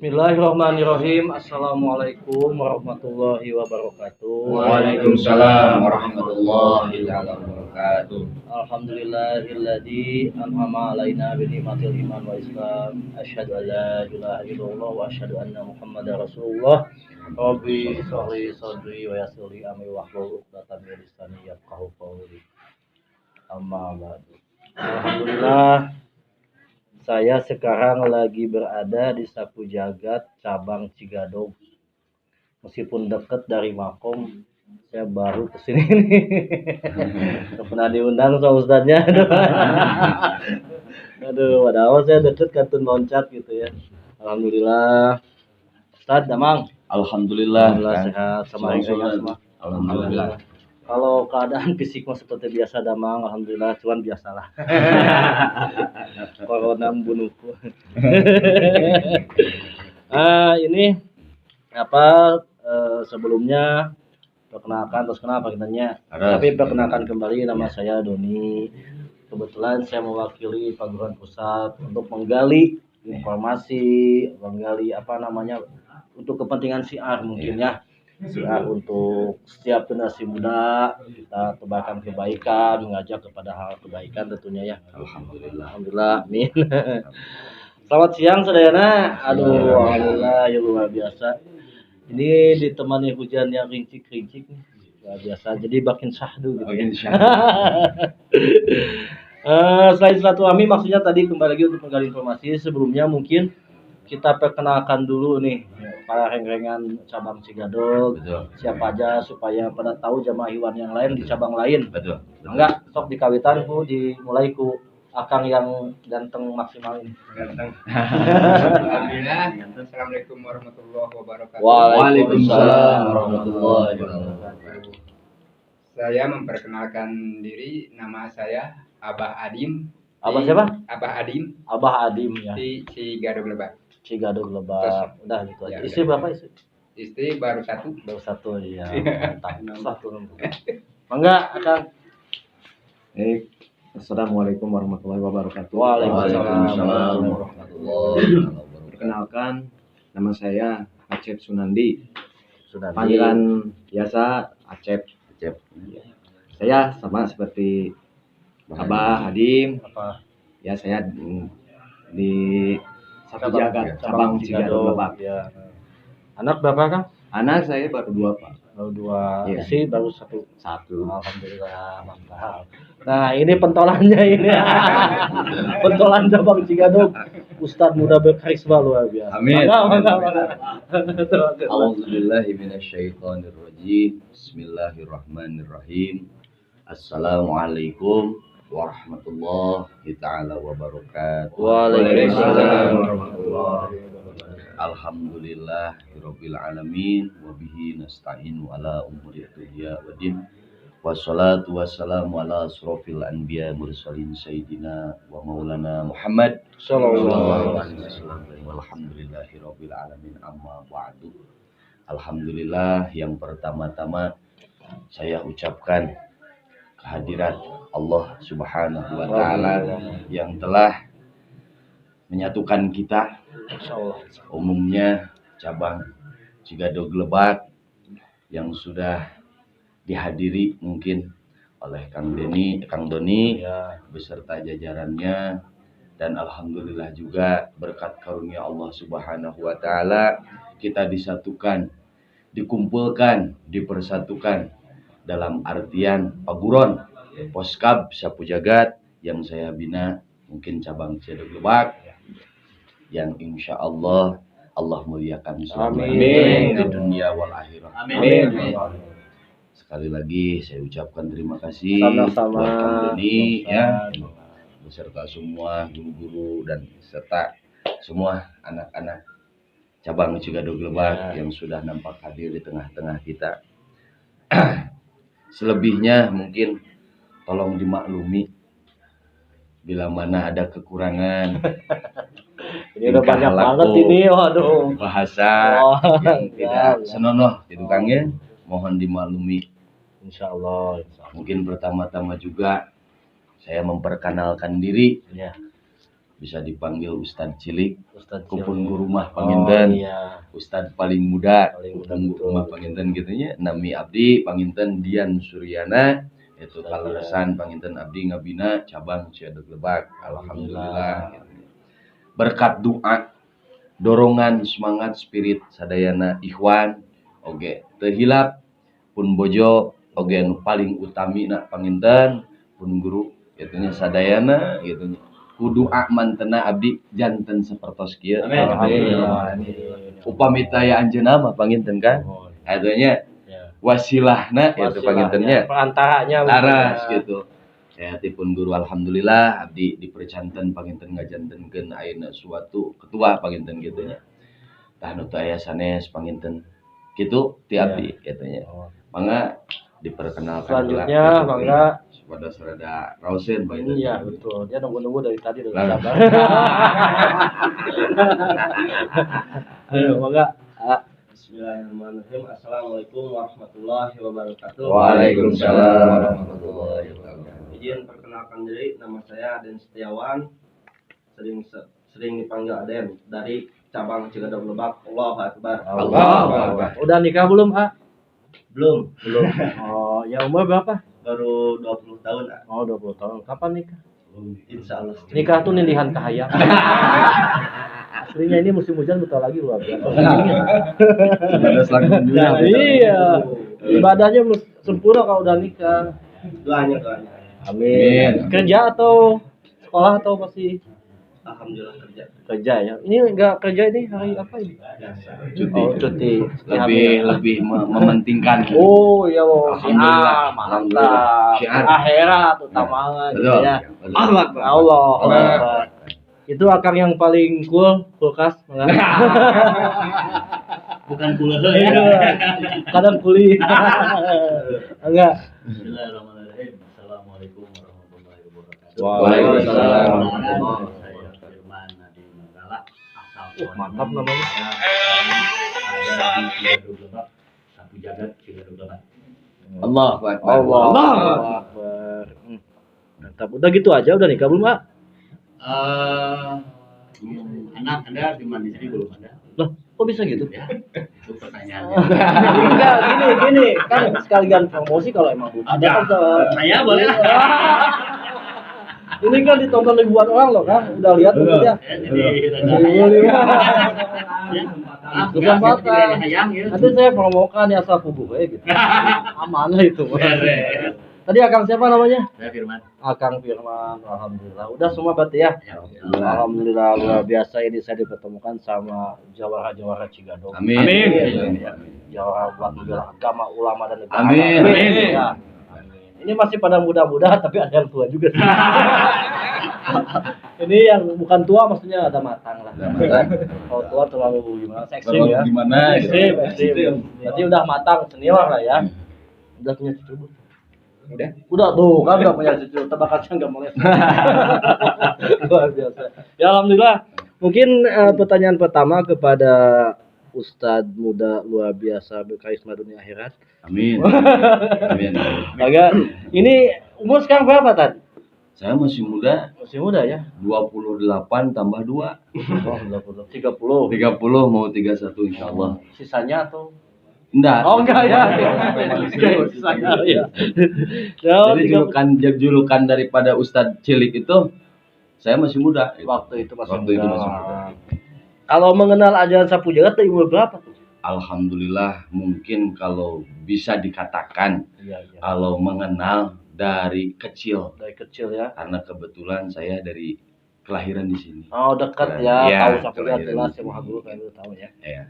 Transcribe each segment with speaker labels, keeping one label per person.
Speaker 1: Bismillahirrahmanirrahim. Assalamualaikum warahmatullahi wabarakatuh.
Speaker 2: Waalaikumsalam warahmatullahi wabarakatuh.
Speaker 1: Alhamdulillahilladzi an'ama alaina bi ni'matil iman wa islam. Asyhadu an la ilaha illallah wa asyhadu anna Muhammadar Rasulullah. Rabbi sholli sadri wa yassir li amri wahlul 'uqdatam min lisani yafqahu qawli. Amma ba'du. Alhamdulillah, saya sekarang lagi berada di Sapu Jagat cabang Cigadog. Meskipun dekat dari Makom, saya baru kesini nih. Pernah diundang sama ustadznya. Aduh, padahal saya deket kantun loncat gitu ya. Alhamdulillah. Ustadz, Damang.
Speaker 2: Alhamdulillah.
Speaker 1: Sehat sama rekannya semua.
Speaker 2: Alhamdulillah.
Speaker 1: Kalau keadaan fisik mah seperti biasa Damang, alhamdulillah, cuman biasalah. Corona membunuhku. Ini sebelumnya perkenalkan terus kenapa kitanya? Tapi perkenalkan kembali, nama saya Doni. Kebetulan saya mewakili Paguran Pusat untuk menggali informasi, menggali untuk kepentingan syiar mungkin ya. Syiar untuk setiap generasi muda, kita tebarkan kebaikan, mengajak kepada hal kebaikan tentunya ya. Alhamdulillah, amin. Selamat siang saudara. Aduh, alhamdulillah ya luar biasa. Ini ditemani hujan yang rincik-rincik nih. Luar biasa. Jadi makin syahdu gitu ya. Selain silaturahmi, maksudnya tadi kembali lagi untuk menggali informasi. Sebelumnya mungkin kita perkenalkan dulu nih para reng-rengan cabang Cigadog.
Speaker 2: Betul.
Speaker 1: Siapa aja supaya pada tahu jamaah Iwan yang lain di cabang lain.
Speaker 2: Betul.
Speaker 1: Enggak, sok dikawitan ku dimulai ku Akang yang ganteng maksimal ini.
Speaker 3: Ganteng. Alhamdulillah. Assalamualaikum warahmatullahi wabarakatuh.
Speaker 2: Waalaikumsalam warahmatullahi wabarakatuh.
Speaker 3: Saya memperkenalkan diri, nama saya Abah Adim.
Speaker 1: Abah siapa?
Speaker 3: Abah Adim
Speaker 1: Abah Adim ya.
Speaker 3: di Cigadog Lebak.
Speaker 1: Cigadog Lebak. Udah gitu aja.
Speaker 3: Ya,
Speaker 1: Istri berapa istri?
Speaker 3: Istri baru satu.
Speaker 1: Baru satu ya. Mantap. Satu. Mangga Akang.
Speaker 4: Assalamualaikum warahmatullahi wabarakatuh.
Speaker 1: Waalaikumsalam warahmatullahi wabarakatuh.
Speaker 4: Perkenalkan, nama saya Acep Sunandi.
Speaker 1: Sudah
Speaker 4: Panggilan biasa Acep. Saya sama seperti Abah Hadim.
Speaker 1: apa?
Speaker 4: Ya, saya di Sapu Jagat cabang Cigadog Lebak.
Speaker 1: Ya. Anak berapa Kang?
Speaker 4: Anak saya baru 2, Pak.
Speaker 1: Baru 2.
Speaker 4: Iya.
Speaker 1: Istri baru 1.
Speaker 4: Satu.
Speaker 1: Alhamdulillah, mantap. Nah, ini pentolannya ini. Pentolan cabang Cigadog. Ustadz muda berkarisma luar biasa.
Speaker 2: Amin.
Speaker 1: Mangga.
Speaker 2: A'udzubillahi minasyaitonirrajim. Bismillahirrahmanirrahim. Assalamualaikum warahmatullahi taala wabarakatuh.
Speaker 1: Waalaikumsalam
Speaker 4: warahmatullahi
Speaker 1: wabarakatuh.
Speaker 2: Alhamdulillahirabbil alamin wa bihi nasta'inu ala umuri dunya waddin. Wassalatu wassalamu ala asrofil anbiya mursalin sayyidina wa maulana Muhammad sallallahu alaihi wasallam. Walhamdulillahirabbil alamin amma ba'du. Alhamdulillah, yang pertama-tama saya ucapkan kehadirat Allah Subhanahu wa taala yang telah menyatukan kita.
Speaker 1: Insyaallah.
Speaker 2: Umumnya cabang Cigadog Lebak yang sudah dihadiri mungkin oleh Kang Doni
Speaker 1: Ya.
Speaker 2: beserta jajarannya, dan alhamdulillah juga berkat karunia Allah Subhanahu wa taala kita disatukan, dikumpulkan, dipersatukan dalam artian Paguron Poskab Sapu Jagat yang saya bina, mungkin cabang Cigadog Lebak, yang insya Allah muliakan selamanya di dunia wal akhirah.
Speaker 1: Amin.
Speaker 2: Sekali lagi saya ucapkan terima kasih
Speaker 1: Sama-sama.
Speaker 2: buat Kang Doni ya, beserta semua guru-guru dan serta semua anak-anak cabang Cigadog Lebak yang sudah nampak hadir di tengah-tengah kita. Selebihnya mungkin tolong dimaklumi bila mana ada kekurangan.
Speaker 1: Ini udah banyak banget ini, waduh.
Speaker 2: Bahasa yang tidak senonoh gitu Kang ya. Mohon dimaklumi.
Speaker 1: Insyaallah.
Speaker 2: Mungkin pertama-tama juga saya memperkenalkan diri.
Speaker 1: Ya.
Speaker 2: bisa dipanggil Ustadz Cilik,
Speaker 1: Ustadz
Speaker 2: kupun
Speaker 1: Cilik.
Speaker 2: guru mah
Speaker 1: Oh,
Speaker 2: panginten
Speaker 1: iya.
Speaker 2: Ustadz paling muda,
Speaker 1: Paling muda,
Speaker 2: kupun guru
Speaker 1: betul.
Speaker 2: mah panginten gitunya. Nami abdi panginten Dian Suryana, itu
Speaker 1: Ustadz
Speaker 2: kaleresan panginten abdi ngabina cabang Ciadeg Lebak. Alhamdulillah.
Speaker 1: Alhamdulillah.
Speaker 2: Berkat doa, dorongan semangat spirit sadayana ikhwan oge teu hilap pun bojo oge anu paling utami na panginten pun guru gitunya sadayana gitunya kudu mantena abdi janten sapertos kieu.
Speaker 1: Alhamdulillah.
Speaker 2: Upami taya anjeunna mah panginten kan adanya
Speaker 1: Ya.
Speaker 2: wasilahna itu pangintennya
Speaker 1: perantaranya
Speaker 2: laras gitu. Ya tipun guru alhamdulillah abdi dipercanten panginten ngajantenkeun ayeuna suatu ketua panginten gitu nya. Tah nu teu aya sanes panginten kitu ti abdi kitu nya. Mangga diperkenalkan
Speaker 1: Selanjutnya mangga
Speaker 2: pada sarada rausen panginten.
Speaker 1: iya betul. Dia nunggu-nunggu dari tadi udah
Speaker 2: Lah.
Speaker 1: sabar. Ayo mangga. Bismillahirrahmanirrahim. Assalamualaikum warahmatullahi wabarakatuh.
Speaker 2: Waalaikumsalam warahmatullahi wabarakatuh.
Speaker 1: Izin perkenalkan diri, nama saya Aden Setiawan. Sering dipanggil Aden dari cabang Cigadog Lebak. Allahu Akbar.
Speaker 2: Allahu Akbar.
Speaker 1: Udah nikah belum, A?
Speaker 5: Belum,
Speaker 1: Belum. Oh, ya umur berapa?
Speaker 5: baru 20 tahun.
Speaker 1: Oh, 20 tahun. Kapan nikah?
Speaker 5: Insya Allah.
Speaker 1: Nikah tuh nilihan kahayang. Aslinya ini musim hujan bentar lagi luar biasa.
Speaker 2: Ada selangkung juga.
Speaker 1: Iya. Ibadahnya sempurna kalau udah nikah.
Speaker 5: Doanya.
Speaker 2: Amin.
Speaker 1: Kerja atau sekolah atau masih
Speaker 5: Alhamdulillah kerja.
Speaker 1: kerja ya? Ini enggak kerja ini hari apa ini?
Speaker 5: Biasa.
Speaker 2: Cuti.
Speaker 1: Oh, cuti.
Speaker 2: Lebih mementingkan.
Speaker 1: Oh, iya loh.
Speaker 2: Alhamdulillah.
Speaker 1: Mantap.
Speaker 2: Syiar.
Speaker 1: Akhirat utama gitu
Speaker 2: Betul.
Speaker 1: ya.
Speaker 2: Betul.
Speaker 1: Allah Akbar. Itu akang yang paling cool kulkas.
Speaker 5: Bukan kuliah
Speaker 1: Iya. Kadang kuli. Enggak.
Speaker 5: Bismillahirrahmanirrahim. Assalamualaikum warahmatullahi wabarakatuh.
Speaker 2: Waalaikumsalam.
Speaker 5: Saya Firman Nadi Manggala. Asal
Speaker 1: Mantap namanya.
Speaker 5: Ada di Cigadog Lebak. Satu jagat Cigadog Lebak.
Speaker 2: Allahu Akbar.
Speaker 1: Allah Akbar. Mantap. Udah gitu aja, udah nikah belum, Pak?
Speaker 5: Anak Anda di mana di sini belum ada?
Speaker 1: Loh, kok bisa gitu?
Speaker 5: Ya, itu pertanyaannya.
Speaker 1: Enggak, gini, kan sekalian promosi kalau emang belum ada kan
Speaker 5: Saya boleh lah.
Speaker 1: Ini kan ditonton ribuan orang loh kan, udah lihat belum ya?
Speaker 5: Ya, jadi rada ya.
Speaker 1: Kesempatan.
Speaker 5: Hayang ya.
Speaker 1: Nanti saya promokan ya asal kubu gitu. Amanah itu.
Speaker 5: Beres.
Speaker 1: Tadi Akang siapa namanya?
Speaker 5: Saya Firman.
Speaker 1: Akang Firman. Alhamdulillah. Udah semua berarti ya?
Speaker 5: Ya,
Speaker 1: Alhamdulillah luar biasa ini saya dipertemukan sama jawara-jawara Cigadog.
Speaker 2: Amin.
Speaker 5: Amin.
Speaker 1: Jawara buat membela agama, ulama dan negara.
Speaker 2: Amin.
Speaker 5: Amin.
Speaker 1: Ya. Ini masih pada muda-muda tapi ada yang tua juga sih. Ini yang bukan tua maksudnya ada matang lah. Kalau tua terlalu gimana? Ekstrim ya.
Speaker 2: Gimana?
Speaker 1: Ekstrim. Berarti udah matang senior lah ya. Udah punya cucu belum?
Speaker 3: Udah.
Speaker 1: Tuh kan nggak punya cucu, tebakasnya nggak boleh. Luar biasa. Ya alhamdulillah. Mungkin pertanyaan pertama kepada Ustadz muda luar biasa berkarisma dunia akhirat.
Speaker 2: Amin. Amin.
Speaker 1: Agak ini umur sekarang berapa Tad?
Speaker 2: Saya masih muda,
Speaker 1: Masih muda ya?
Speaker 2: 28 tambah 2.
Speaker 1: Oh, 30.
Speaker 2: 30 mau 31 insyaallah.
Speaker 1: Sisanya atau?
Speaker 2: Enggak.
Speaker 1: Oh enggak ya. Sisanya ya. Ya,
Speaker 2: Jadi julukan daripada Ustadz Cilik itu saya masih muda.
Speaker 1: waktu itu masih
Speaker 2: Waktu itu
Speaker 1: muda.
Speaker 2: masih muda.
Speaker 1: Kalau mengenal ajaran sapu jagat tuh umur berapa tuh?
Speaker 2: Alhamdulillah mungkin kalau bisa dikatakan
Speaker 1: Iya.
Speaker 2: kalau mengenal dari kecil
Speaker 1: Dari kecil ya.
Speaker 2: karena kebetulan saya dari kelahiran di sini.
Speaker 1: Oh dekat ya,
Speaker 2: Iya,
Speaker 1: tahu sapu jagat
Speaker 2: kelahiran.
Speaker 1: jelas ya Maha Guru kayak lu tahu ya.
Speaker 2: Ya,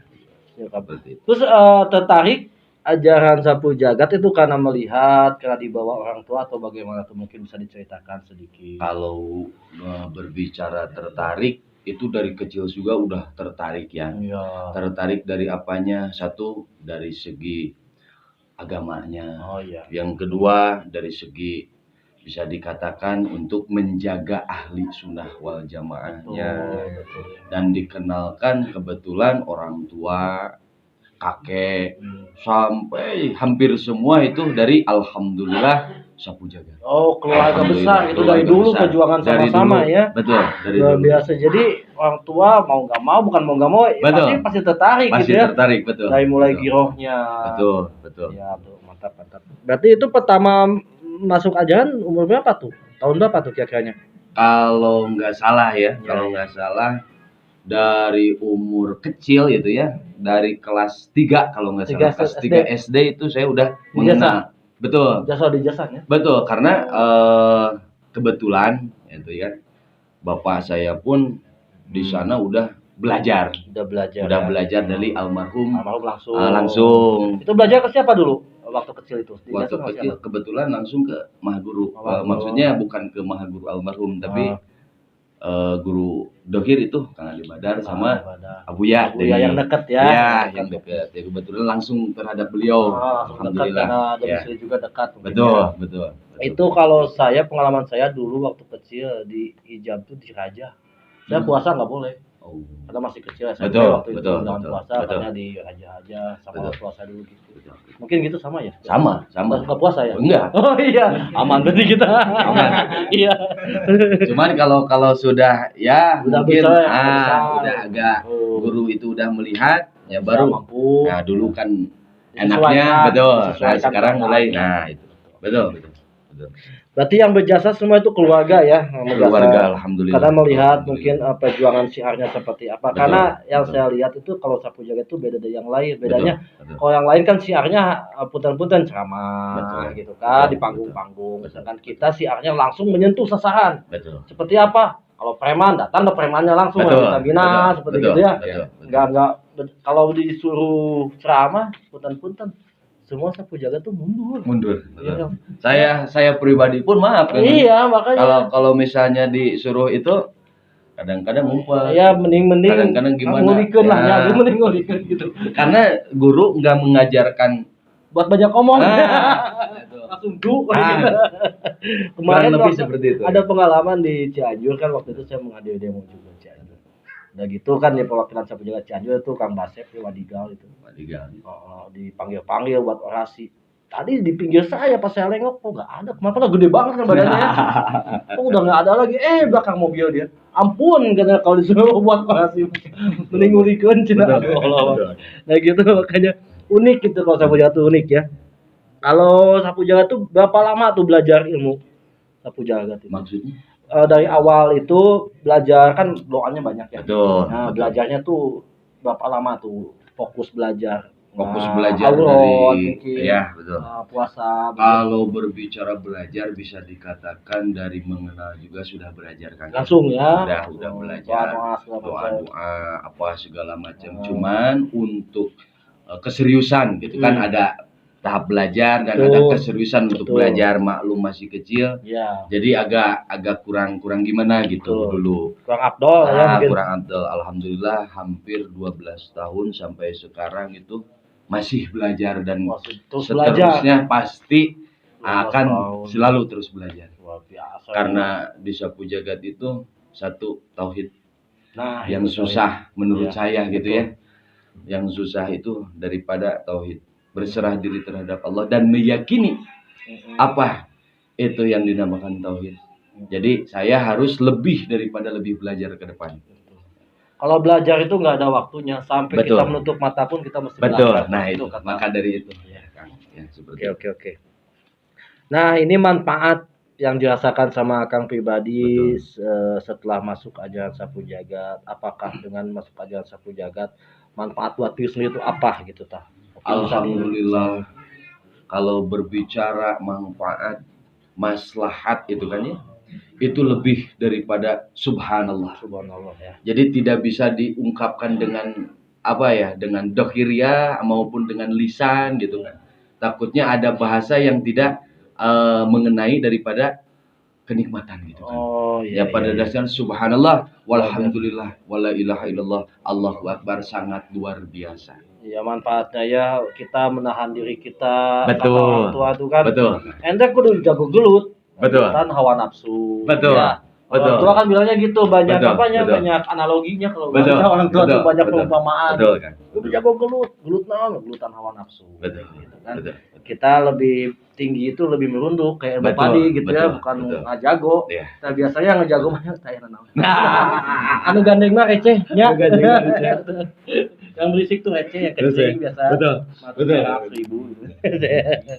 Speaker 1: Ya, Kak.
Speaker 2: seperti itu.
Speaker 1: Terus tertarik ajaran sapu jagat itu karena melihat, karena dibawa orang tua atau bagaimana tuh mungkin bisa diceritakan sedikit.
Speaker 2: Kalau berbicara tertarik itu dari kecil juga udah tertarik ya.
Speaker 1: Iya.
Speaker 2: Tertarik dari apanya? Satu dari segi agamanya.
Speaker 1: Oh iya.
Speaker 2: Yang kedua dari segi bisa dikatakan untuk menjaga ahli sunnah wal jamaahnya.
Speaker 1: Betul.
Speaker 2: Dan dikenalkan kebetulan orang tua, kakek, sampai hampir semua itu dari alhamdulillah Sapu Jagat.
Speaker 1: Oh, keluarga besar itu dari
Speaker 2: Keluarga
Speaker 1: dulu
Speaker 2: besar.
Speaker 1: perjuangan
Speaker 2: Dari
Speaker 1: sama-sama
Speaker 2: dulu.
Speaker 1: ya.
Speaker 2: Betul, dari
Speaker 1: Luar
Speaker 2: dulu.
Speaker 1: biasa. Jadi orang tua mau nggak mau, bukan mau nggak mau,
Speaker 2: Betul.
Speaker 1: pasti tertarik
Speaker 2: Pasti
Speaker 1: gitu ya.
Speaker 2: tertarik, betul.
Speaker 1: Dari mulai
Speaker 2: betul.
Speaker 1: girohnya.
Speaker 2: Betul, betul.
Speaker 1: Ya, tuh mantap mantap. Berarti itu pertama masuk ajaran umur berapa tuh? Tahun berapa tuh kira-kiranya?
Speaker 2: Kalau nggak salah ya, kalau nggak salah dari umur kecil itu ya, dari kelas 3 kalau nggak
Speaker 1: Tiga
Speaker 2: salah, kelas
Speaker 1: SD.
Speaker 2: 3 SD itu saya udah
Speaker 1: Di
Speaker 2: mengenal. Betul.
Speaker 1: Jasa di jasanya.
Speaker 2: Betul, karena kebetulan itu ya, bapak saya pun di sana udah belajar.
Speaker 1: Udah belajar.
Speaker 2: Udah
Speaker 1: ya.
Speaker 2: belajar dari almarhum
Speaker 1: Almarhum langsung.
Speaker 2: langsung.
Speaker 1: Itu belajar ke siapa dulu? Waktu kecil itu? Di
Speaker 2: Waktu
Speaker 1: jasa sama
Speaker 2: kecil
Speaker 1: siapa?
Speaker 2: kebetulan langsung ke Mahaguru.
Speaker 1: Mahaguru.
Speaker 2: Maksudnya bukan ke Mahaguru almarhum, tapi guru Dohir itu Kang Ali Badar sama Abuya
Speaker 1: Abuya yang dekat ya.
Speaker 2: Iya, yang dekat. Ya kebetulan langsung terhadap beliau.
Speaker 1: Langsung dekat karena domisili juga dekat. mungkin
Speaker 2: Betul,
Speaker 1: ya.
Speaker 2: betul.
Speaker 1: Itu kalau saya pengalaman saya dulu waktu kecil di Ijab tuh di Raja. Saya puasa nggak boleh.
Speaker 2: Oh.
Speaker 1: Karena masih kecil SMP
Speaker 2: Betul,
Speaker 1: waktu itu
Speaker 2: betul,
Speaker 1: jangan
Speaker 2: betul,
Speaker 1: puasa
Speaker 2: betul.
Speaker 1: karena di Raja aja sama
Speaker 2: Betul.
Speaker 1: puasa dulu gitu.
Speaker 2: Betul.
Speaker 1: Mungkin gitu sama ya?
Speaker 2: Sama, sama.
Speaker 1: Nggak puasa ya?
Speaker 2: Enggak.
Speaker 1: Oh iya, aman berarti kita.
Speaker 2: Aman.
Speaker 1: Iya.
Speaker 2: Cuman kalau sudah ya
Speaker 1: Udah
Speaker 2: mungkin
Speaker 1: besar, besar.
Speaker 2: udah agak
Speaker 1: Oh.
Speaker 2: guru itu udah melihat ya
Speaker 1: Bisa
Speaker 2: baru.
Speaker 1: mampu.
Speaker 2: Nah, dulu kan
Speaker 1: Disesuaikan,
Speaker 2: enaknya betul. Nah,
Speaker 1: disesuaikan
Speaker 2: sekarang
Speaker 1: keadaan.
Speaker 2: mulai itu. Betul, betul. Betul.
Speaker 1: Berarti yang berjasa semua itu keluarga ya, yang berjasa.
Speaker 2: Keluarga alhamdulillah.
Speaker 1: Karena melihat
Speaker 2: Alhamdulillah.
Speaker 1: mungkin perjuangan syiarnya seperti apa.
Speaker 2: Betul,
Speaker 1: Karena yang
Speaker 2: betul.
Speaker 1: saya lihat itu kalau Sapu Jagat itu beda dari yang lain. Bedanya
Speaker 2: Betul.
Speaker 1: kalau yang lain kan syiarnya punten-punten ceramah
Speaker 2: Betul.
Speaker 1: gitu kan
Speaker 2: Betul,
Speaker 1: di panggung-panggung.
Speaker 2: betul.
Speaker 1: Sedangkan kita syiarnya langsung menyentuh sasaran.
Speaker 2: Betul.
Speaker 1: Seperti apa? Kalau preman datang ke premannya langsung
Speaker 2: Betul,
Speaker 1: kita bina
Speaker 2: betul,
Speaker 1: seperti
Speaker 2: betul,
Speaker 1: gitu ya.
Speaker 2: betul,
Speaker 1: Enggak kalau disuruh ceramah punten-punten semua Sapu Jagat tuh mundur.
Speaker 2: Mundur.
Speaker 1: Iya.
Speaker 2: Betul. Saya pribadi pun maaf kan.
Speaker 1: Iya, makanya.
Speaker 2: Kalau misalnya disuruh itu kadang-kadang ngumpet.
Speaker 1: Ya mending
Speaker 2: Kadang-kadang gimana?
Speaker 1: ngulikeun lah
Speaker 2: Ya.
Speaker 1: ya, mending ngulikeun gitu.
Speaker 2: Karena guru nggak mengajarkan
Speaker 1: Buat banyak ngomong.
Speaker 2: itu.
Speaker 1: Langsung du.
Speaker 2: Kurang
Speaker 1: Kemarin
Speaker 2: lebih
Speaker 1: waktu
Speaker 2: seperti itu.
Speaker 1: ada pengalaman di Cianjur kan waktu itu saya menghadiri demo juga di Cianjur. Udah gitu kan di perwakilan Sapu Jagat Cianjur itu Kang Basep di Wadigal itu. Dipanggil buat orasi. Tadi di pinggir saya pas saya nengok kok nggak ada. Kenapa gede banget kan badannya ya? Kok udah nggak ada lagi? Belakang mobil dia. Ampun katanya kalau disuruh buat orasi. Mending ngulikeun cenah. Allah. Nah gitu makanya unik gitu kalau Sapu Jagat tuh unik ya. Kalau Sapu Jagat tuh berapa lama tuh belajar ilmu Sapu Jagat itu?
Speaker 2: Maksudnya?
Speaker 1: Dari awal itu belajar kan doanya banyak ya.
Speaker 2: Betul.
Speaker 1: Nah
Speaker 2: betul.
Speaker 1: belajarnya tuh berapa lama tuh fokus belajar?
Speaker 2: Fokus
Speaker 1: Nah,
Speaker 2: belajar
Speaker 1: aurat,
Speaker 2: dari
Speaker 1: mungkin,
Speaker 2: ya betul.
Speaker 1: puasa.
Speaker 2: Kalau berbicara belajar bisa dikatakan dari mengenal juga sudah belajar kan.
Speaker 1: Langsung ya.
Speaker 2: Udah belajar.
Speaker 1: Doa-doa
Speaker 2: Doa apa segala macam. Cuman untuk keseriusan gitu kan ada tahap belajar dan
Speaker 1: Betul.
Speaker 2: ada keseriusan untuk
Speaker 1: Betul.
Speaker 2: belajar, maklum masih kecil.
Speaker 1: Ya,
Speaker 2: Jadi agak kurang gimana gitu
Speaker 1: Betul.
Speaker 2: dulu.
Speaker 1: kurang abdol ya mungkin.
Speaker 2: Kurang abdul. Alhamdulillah hampir 12 tahun sampai sekarang itu masih belajar dan
Speaker 1: Masih terus belajar.
Speaker 2: seterusnya pasti
Speaker 1: 12
Speaker 2: akan
Speaker 1: tahun.
Speaker 2: selalu terus belajar.
Speaker 1: Luar biasa.
Speaker 2: Karena di Sapu Jagat itu satu tauhid
Speaker 1: nah,
Speaker 2: yang
Speaker 1: itu
Speaker 2: susah menurut
Speaker 1: Iya,
Speaker 2: saya gitu
Speaker 1: betul.
Speaker 2: ya. Yang susah itu daripada tauhid, berserah diri terhadap Allah dan meyakini apa itu yang dinamakan tauhid. Jadi saya harus lebih daripada lebih belajar ke depan.
Speaker 1: Kalau belajar itu nggak ada waktunya sampai
Speaker 2: Betul.
Speaker 1: kita menutup mata pun kita mesti
Speaker 2: Betul.
Speaker 1: belajar.
Speaker 2: Nah itu
Speaker 1: kata.
Speaker 2: maka dari itu.
Speaker 1: Iya.
Speaker 2: Kang. Ya, seperti
Speaker 1: Oke. Nah ini manfaat yang dirasakan sama Kang pribadi setelah masuk ajaran Sapu Jagat. Apakah dengan masuk ajaran Sapu Jagat manfaat buat diri sendiri itu apa gitu tah?
Speaker 2: Alhamdulillah. Kalau berbicara manfaat, maslahat itu kan ya, itu lebih daripada subhanallah.
Speaker 1: Subhanallah ya.
Speaker 2: Jadi tidak bisa diungkapkan dengan apa ya, dengan dohiriyah maupun dengan lisan gitu kan. Takutnya ada bahasa yang tidak mengenai daripada kenikmatan gitu kan.
Speaker 1: Oh
Speaker 2: Ya pada dasarnya subhanallah walhamdulillah wala ilaha illallah Allahu akbar sangat luar biasa.
Speaker 1: Ya manfaatnya ya kita menahan diri kita.
Speaker 2: Betul.
Speaker 1: Kata orang tua itu kan.
Speaker 2: Betul.
Speaker 1: Ente kudu jago gelut.
Speaker 2: Betul.
Speaker 1: Kan hawa nafsu.
Speaker 2: Betul.
Speaker 1: Ya.
Speaker 2: Betul.
Speaker 1: Orang tua kan bilangnya gitu, banyak
Speaker 2: Betul,
Speaker 1: apanya,
Speaker 2: betul.
Speaker 1: banyak analoginya kalau
Speaker 2: Betul.
Speaker 1: bahasa orang tua
Speaker 2: Betul,
Speaker 1: tuh banyak
Speaker 2: betul.
Speaker 1: perumpamaan.
Speaker 2: Betul kan?
Speaker 1: Kudu jago gelut naon? Gelutan hawa nafsu.
Speaker 2: Betul.
Speaker 1: Gitu kan.
Speaker 2: Betul.
Speaker 1: kita lebih tinggi itu lebih merunduk kayak ilmu
Speaker 2: Betul,
Speaker 1: padi gitu ya,
Speaker 2: betul,
Speaker 1: bukan
Speaker 2: betul.
Speaker 1: ngajago.
Speaker 2: Iya.
Speaker 1: Nah biasanya ngejago mah saya naon. Anu gandeng mah receh nya. Yang berisik tuh receh, yang kecil biasa.
Speaker 4: Betul. Betul.
Speaker 1: 1.000.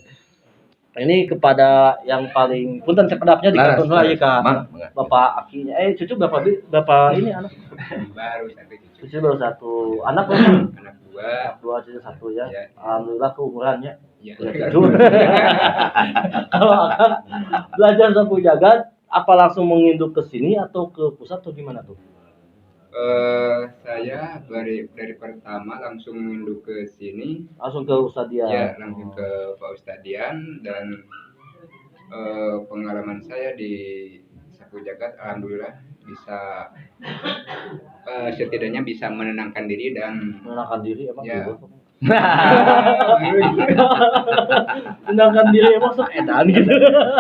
Speaker 1: Nah, ini kepada yang paling punten sekedapnya di
Speaker 2: Laras,
Speaker 1: kantor saya Kak.
Speaker 2: Mang, Mang.
Speaker 1: Bapak akinya, cucu berapa ini anak?
Speaker 3: Baru satu cucu.
Speaker 1: Cucu baru satu, anak berapa?
Speaker 3: Anak dua.
Speaker 1: Dua, cucu satu ya.
Speaker 3: Ya.
Speaker 1: Alhamdulillah keumurannya.
Speaker 3: Ya.
Speaker 1: Ya, cucu. Kalau akan belajar sapu jagat, apa langsung menginduk ke sini atau ke pusat atau gimana tuh?
Speaker 3: Saya dari pertama langsung menginduk ke sini.
Speaker 1: Langsung ke Ustadz dia.
Speaker 3: Ya, langsung ke Pak Ustadz Dian, dan pengalaman saya di sapu jagat alhamdulillah bisa setidaknya bisa menenangkan diri dan
Speaker 1: Menenangkan diri emang
Speaker 3: Ya.
Speaker 1: gitu. Menenangkan diri emang sok edan gitu.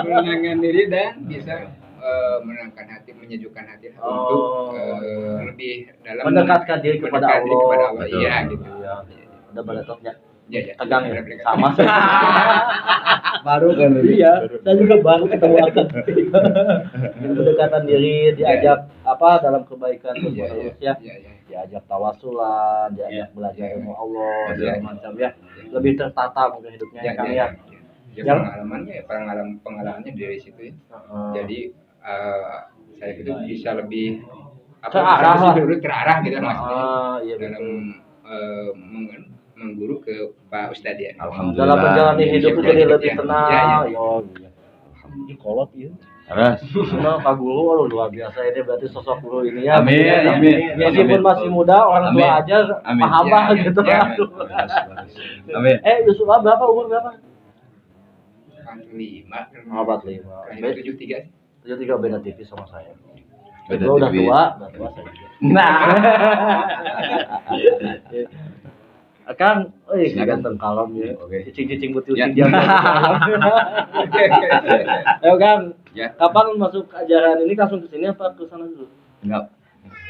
Speaker 3: menenangkan diri dan bisa menenangkan hati, menyejukkan hati untuk lebih dalam
Speaker 1: Mendekatkan diri kepada
Speaker 3: mendekatkan diri
Speaker 1: Allah.
Speaker 3: kepada Allah.
Speaker 2: Betul.
Speaker 3: Iya gitu.
Speaker 1: Iya. Ada baletotnya.
Speaker 3: Ya, ya.
Speaker 1: Tegang ya.
Speaker 3: Benar-benar.
Speaker 1: Sama sih.
Speaker 4: Baru kan
Speaker 1: Iya, dan juga baru ketemu akan pendekatan diri, diajak apa dalam kebaikan
Speaker 3: Iya,
Speaker 1: terus
Speaker 3: iya.
Speaker 1: ya.
Speaker 3: Iya, iya.
Speaker 1: Diajak tawasulan, diajak belajar ilmu Allah,
Speaker 2: Betul.
Speaker 1: segala macam ya. Lebih tertata mungkin hidupnya ya, Kang ya.
Speaker 3: Ya,
Speaker 1: Yang-
Speaker 3: pengalamannya dari situ ya.
Speaker 1: Heeh.
Speaker 3: Jadi saya itu bisa lebih
Speaker 1: Terarah lah.
Speaker 3: terarah gitu maksudnya
Speaker 1: Iya
Speaker 3: dalam
Speaker 1: betul.
Speaker 3: mengguru ke Pak Ustadz ya.
Speaker 2: Alhamdulillah.
Speaker 1: Dalam menjalani hidup itu jadi lebih
Speaker 3: Ya,
Speaker 1: tenang.
Speaker 3: ya, ya.
Speaker 1: Yo, iya. Ini kolot ya.
Speaker 2: Laras.
Speaker 1: Nah, Pak Guru aduh, luar biasa ini berarti sosok guru ini ya.
Speaker 2: Amin,
Speaker 1: Ya,
Speaker 2: amin.
Speaker 1: meskipun
Speaker 2: Amin.
Speaker 1: masih muda, orang tua
Speaker 2: Amin.
Speaker 1: aja
Speaker 2: Amin.
Speaker 1: pahabah
Speaker 3: Ya,
Speaker 1: gitu.
Speaker 3: ya.
Speaker 1: Aduh.
Speaker 2: Amin.
Speaker 1: Yusuf berapa umur berapa?
Speaker 3: 45.
Speaker 1: 45.
Speaker 3: 73 sih.
Speaker 1: 73 beda tipis sama saya.
Speaker 2: Beda
Speaker 1: Gua udah
Speaker 2: tipis.
Speaker 1: tua saya juga.
Speaker 2: Nah.
Speaker 1: Kang,
Speaker 2: Silakan.
Speaker 1: ganteng kalem ya.
Speaker 2: Oke.
Speaker 1: Cicing-cicing butuh
Speaker 2: Ya.
Speaker 1: dia. Ayo Kang,
Speaker 2: Ya.
Speaker 1: kapan masuk ajaran ini langsung ke sini apa ke sana dulu?
Speaker 2: Enggak.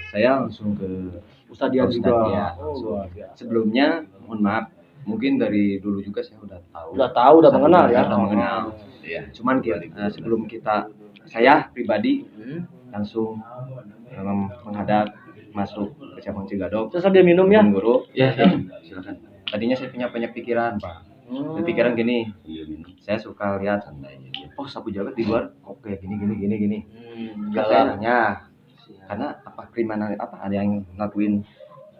Speaker 2: Saya langsung ke
Speaker 1: Ustadz dia
Speaker 2: Ustadz
Speaker 1: juga.
Speaker 2: dia.
Speaker 1: Oh, luar biasa.
Speaker 2: Sebelumnya, mohon maaf, mungkin dari dulu juga saya udah tahu.
Speaker 1: Udah tahu, udah
Speaker 2: Satu
Speaker 1: mengenal ya.
Speaker 2: Udah mengenal. Iya. Cuman sebelum saya pribadi langsung menghadap masuk ke cabang Cigadok.
Speaker 1: Terus dia minum ya?
Speaker 2: Guru. Ya, silakan. Tadinya saya punya banyak pikiran, Pak. Pikiran gini, saya suka lihat santai. Oh, sapu jagat di luar kok kayak gini. Nggak saya nanya, karena apa kriminal apa ada yang ngelakuin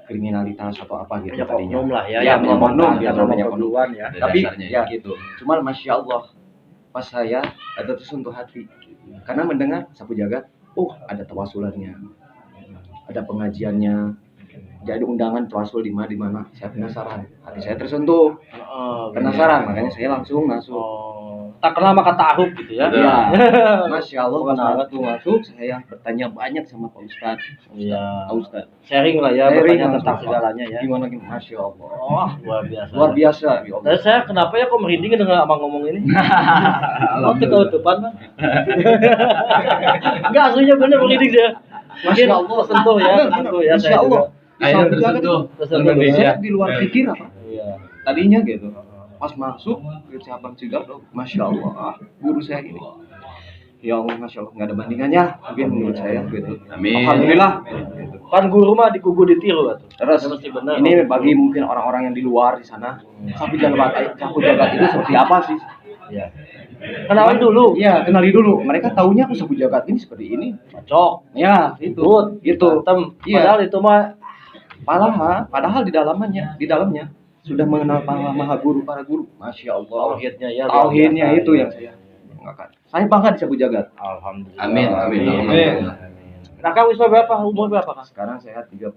Speaker 2: kriminalitas atau apa gitu
Speaker 1: Banyak
Speaker 2: tadinya.
Speaker 1: oknum lah ya.
Speaker 2: Ya, banyak oknum,
Speaker 1: ya,
Speaker 2: ya, banyak oknum.
Speaker 1: duluan ya.
Speaker 2: Tapi ya gitu. Cuman masya Allah, pas saya ada tersentuh hati karena mendengar sapu jagat, ada tawasulannya, ada pengajiannya, jadi undangan tawasul di mana. Saya penasaran, hati saya tersentuh, penasaran, makanya saya langsung masuk.
Speaker 1: Tak kenal maka ta'aruf gitu ya.
Speaker 2: Iya. Masya Allah, pas
Speaker 1: Kenal.
Speaker 2: waktu masuk saya bertanya banyak sama Pak Ustadz.
Speaker 1: Iya.
Speaker 2: Pak Ustadz,
Speaker 1: Sharing lah ya,
Speaker 2: Sharing
Speaker 1: bertanya
Speaker 2: langsung,
Speaker 1: tentang
Speaker 2: Pak.
Speaker 1: segalanya ya.
Speaker 2: Gimana? Masya Allah,
Speaker 1: Oh, luar biasa.
Speaker 2: luar biasa. Ya Allah.
Speaker 1: Dan saya kenapa ya kok merinding dengar abang ngomong ini? Oh, kalau depan Bang. Enggak, aslinya bener merinding dia. Mungkin
Speaker 2: Masya Allah.
Speaker 1: tersentuh ya, tersentuh ya
Speaker 2: Masya
Speaker 1: saya
Speaker 2: Allah.
Speaker 1: juga.
Speaker 2: Di sapu jagat,
Speaker 1: Tersentuh
Speaker 2: Indonesia
Speaker 1: ya.
Speaker 2: di luar pikir apa?
Speaker 1: Iya.
Speaker 2: Tadinya gitu. Pas masuk ke cabang Cigadok, masya Allah, guru saya ini. Ya Allah, masya Allah, nggak ada bandingannya, mungkin menurut saya gitu.
Speaker 5: Amin.
Speaker 2: Alhamdulillah. Gitu.
Speaker 1: Kan guru mah dikugu ditiru atuh.
Speaker 2: Terus
Speaker 1: Ya, mesti benar.
Speaker 2: ini bagi mungkin orang-orang yang di luar di sana, sapu jagat itu seperti apa sih?
Speaker 1: Iya. Kenalan dulu.
Speaker 2: Iya, kenali dulu. Mereka taunya sapu jagat ini seperti ini.
Speaker 1: Cocok.
Speaker 2: Ya, itu.
Speaker 1: Good.
Speaker 2: Gitu.
Speaker 1: Tem.
Speaker 2: Iya.
Speaker 1: Padahal itu mah
Speaker 2: Padahal di dalamnya sudah mengenal para maha guru, para guru. Masya Allah.
Speaker 1: tauhidnya ya.
Speaker 2: Tauhidnya
Speaker 1: luar biasa,
Speaker 2: itu
Speaker 1: ya.
Speaker 2: yang saya banggakan. Saya bangga di sapu jagat.
Speaker 1: Alhamdulillah.
Speaker 5: Amin, amin,
Speaker 2: amin.
Speaker 1: Nah, Kang Wisma berapa? Umur berapa, Kang?
Speaker 2: Sekarang saya 35.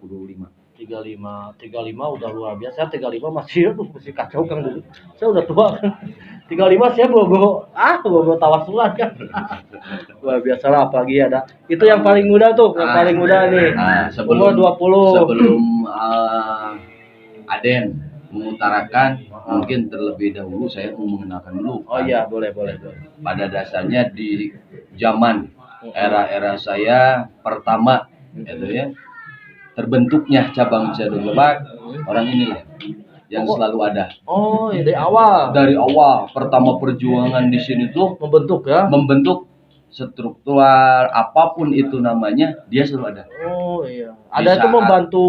Speaker 1: 35 udah luar biasa. 35 masih kacau Kang dulu. Saya udah tua kan. 35 saya bawa tawasulan kan. Luar biasa lah, apalagi ada. Itu yang paling muda tuh, yang paling muda nih. Umur 20.
Speaker 5: Sebelum Aden mengutarakan, mungkin terlebih dahulu saya mau mengenalkan dulu.
Speaker 1: Oh iya, boleh.
Speaker 5: Pada dasarnya di zaman era saya pertama, itu ya, terbentuknya cabang Cigadok Lebak, orang inilah
Speaker 2: yang selalu ada.
Speaker 1: Oh, ya dari awal
Speaker 2: Dari awal pertama perjuangan di sini tuh
Speaker 1: membentuk ya.
Speaker 2: membentuk struktural apapun itu namanya, dia selalu ada.
Speaker 1: Oh iya.
Speaker 2: Di
Speaker 1: Ada itu
Speaker 2: saat-
Speaker 1: membantu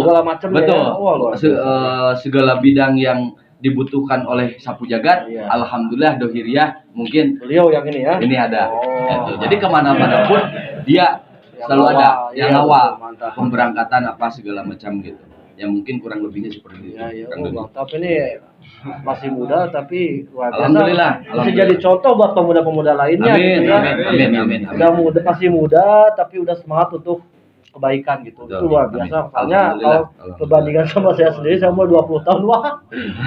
Speaker 1: segala macam
Speaker 2: betul.
Speaker 1: ya. Oh, luar biasa.
Speaker 2: Segala bidang yang dibutuhkan oleh Sapu Jagat,
Speaker 1: Iya.
Speaker 2: alhamdulillah dohiriah mungkin
Speaker 1: Beliau yang ini ya.
Speaker 2: ini ada.
Speaker 1: Oh.
Speaker 2: Gitu. Jadi kemana-mana pun dia
Speaker 1: Yang
Speaker 2: selalu
Speaker 1: awal,
Speaker 2: ada,
Speaker 1: iya,
Speaker 2: yang awal,
Speaker 1: betul, mantap.
Speaker 2: pemberangkatan apa segala macam gitu. Yang mungkin kurang lebihnya seperti itu.
Speaker 1: Ya, ya.
Speaker 2: Kang
Speaker 1: Oh,
Speaker 2: Doni.
Speaker 1: mantap ini masih muda tapi luar biasa.
Speaker 2: Alhamdulillah,
Speaker 1: Bisa
Speaker 2: alhamdulillah.
Speaker 1: jadi contoh buat pemuda-pemuda lainnya.
Speaker 2: Amin,
Speaker 1: gitu ya.
Speaker 2: amin, amin.
Speaker 1: Udah muda, masih muda tapi udah semangat untuk kebaikan gitu.
Speaker 2: Betul.
Speaker 1: Itu luar
Speaker 2: Amin.
Speaker 1: biasa. Soalnya
Speaker 2: Alhamdulillah,
Speaker 1: kalau
Speaker 2: alhamdulillah.
Speaker 1: perbandingan sama saya sendiri, saya umur 20 tahun, wah.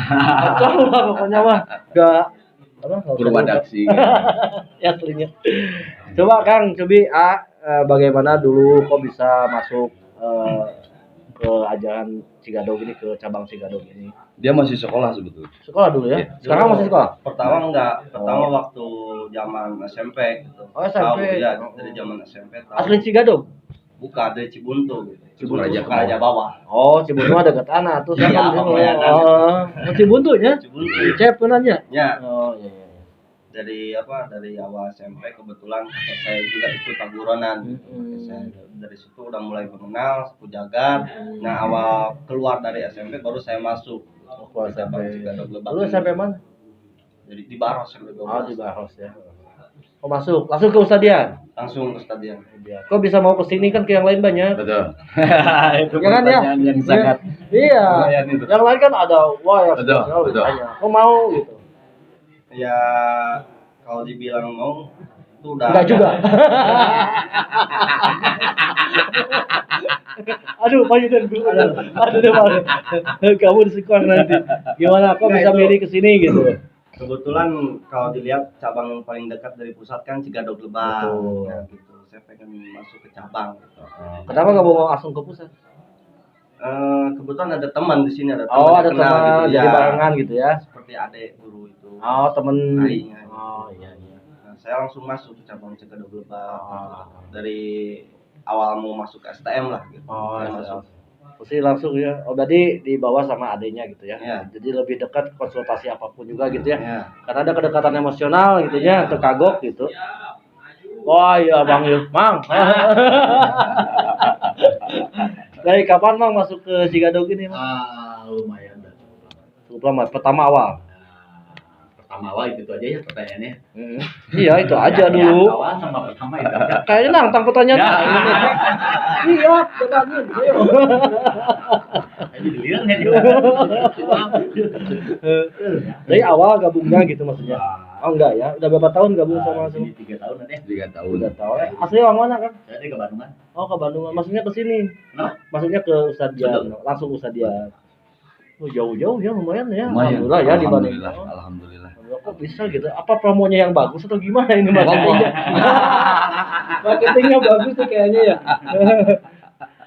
Speaker 1: Kacau lah pokoknya mah. Gak apa? nggak usah
Speaker 2: Purwadaksi.
Speaker 1: ya aslinya. Coba Kang, bagaimana dulu kok bisa masuk ke ajaran Cigadog ini, ke cabang Cigadog ini?
Speaker 2: Dia masih sekolah sebetulnya.
Speaker 1: Sekolah dulu ya?
Speaker 2: Iya.
Speaker 1: Sekarang masih sekolah?
Speaker 4: Pertama enggak, pertama waktu zaman SMP gitu.
Speaker 1: Oh, SMP.
Speaker 4: Tahu ya, dari zaman SMP tahu.
Speaker 1: Asli Cigadog?
Speaker 4: Bukan dari Cibuntu gitu.
Speaker 2: Sukaraja
Speaker 4: Sukaraja bawah.
Speaker 1: Oh, Cibuntu ada dekat anak tuh.
Speaker 4: Iya, pokoknya ada.
Speaker 1: Cibuntu ya?
Speaker 4: Cibuntu.
Speaker 1: Cep nanya.
Speaker 4: Ya,
Speaker 1: Oh, iya iya.
Speaker 4: dari awal SMP kebetulan kakek saya juga ikut taburonan. Kakek saya dari situ udah mulai mengenal Sapu Jagat. Nah, awal keluar dari SMP baru saya masuk.
Speaker 1: Keluar
Speaker 4: Ke cabang
Speaker 1: SMP.
Speaker 4: Cigadog Lebak.
Speaker 1: Lu SMP mana?
Speaker 4: Jadi di Baros SMP 12.
Speaker 1: Oh, di Bahos ya. Oh, masuk. Langsung ke Ustadian.
Speaker 4: Langsung ke stadion.
Speaker 1: Kok bisa mau ke sini kan ke yang lain banyak?
Speaker 2: Betul.
Speaker 5: Itu
Speaker 1: Ya kan ya?
Speaker 5: pertanyaan yang sangat
Speaker 1: Iya.
Speaker 5: lumayan itu.
Speaker 1: Yang lain kan ada wah yang
Speaker 2: Betul,
Speaker 1: spesial
Speaker 2: betul.
Speaker 1: banyak. Kok mau gitu?
Speaker 4: Ya kalau dibilang mau itu udah
Speaker 1: Enggak juga. Aduh, Pak Yudin. Aduh, Pak. Kamu disekor nanti. Gimana? Kok
Speaker 4: Enggak,
Speaker 1: bisa
Speaker 4: itu-
Speaker 1: milih ke sini gitu?
Speaker 4: Kebetulan kalau dilihat cabang yang paling dekat dari pusat kan Cigadog Lebak.
Speaker 1: Betul.
Speaker 4: Nah, gitu. Saya pengen masuk ke cabang. Gitu.
Speaker 1: Kenapa nggak mau langsung ke pusat?
Speaker 4: Kebetulan ada teman di sini, ada teman
Speaker 1: Oh,
Speaker 4: yang
Speaker 1: ada
Speaker 4: kenal
Speaker 1: teman
Speaker 4: gitu,
Speaker 1: jadi
Speaker 4: ya.
Speaker 1: barengan gitu ya.
Speaker 4: Seperti adik guru itu.
Speaker 1: Oh, temen.
Speaker 4: Aing.
Speaker 1: Oh, iya iya.
Speaker 4: Nah, saya langsung masuk ke cabang Cigadog Lebak.
Speaker 1: Ah.
Speaker 4: Dari awal mau masuk ke STM lah gitu.
Speaker 1: Oh,
Speaker 4: Saya
Speaker 1: iya.
Speaker 4: masuk.
Speaker 1: Pasti langsung ya. Oh, berarti dibawa sama adenya gitu ya.
Speaker 4: Iya.
Speaker 1: Jadi lebih dekat konsultasi apapun juga gitu ya.
Speaker 4: Ya.
Speaker 1: Karena ada kedekatan emosional gitu ya, terkagok gitu. Wah, iya Bang Yul. Mang. Dari kapan Mang masuk ke Cigadog ini, Mang?
Speaker 5: Lumayan dah.
Speaker 1: Cukup lama. Pertama awal.
Speaker 5: Pertama awal itu aja ya pertanyaannya.
Speaker 1: Iya, itu aja
Speaker 5: Yang
Speaker 1: dulu.
Speaker 5: awal sama pertama itu aja.
Speaker 1: Kayaknya nantang pertanyaan.
Speaker 5: Ya.
Speaker 1: Iya, pertanyaan. Ayo.
Speaker 5: Jadi dilihat ya juga.
Speaker 1: Dari awal gabungnya gitu maksudnya. Oh enggak ya, udah berapa tahun gabung sama
Speaker 5: Ini 3 tahun nanti.
Speaker 2: 3 tahun.
Speaker 1: Udah tahu. Asli orang mana kan?
Speaker 5: Saya di ke Bandungan.
Speaker 1: Oh ke Bandung, maksudnya ke sini.
Speaker 5: Kenapa?
Speaker 1: Maksudnya ke Ustadian,
Speaker 5: Betul.
Speaker 1: langsung Ustadian. Oh jauh-jauh ya lumayan ya.
Speaker 2: Lumayan.
Speaker 1: Alhamdulillah ya dibanding.
Speaker 2: Alhamdulillah, alhamdulillah.
Speaker 1: Kok bisa gitu? Apa promonya yang bagus atau gimana ini
Speaker 2: Promo.
Speaker 1: marketingnya? Marketingnya bagus tuh kayaknya ya.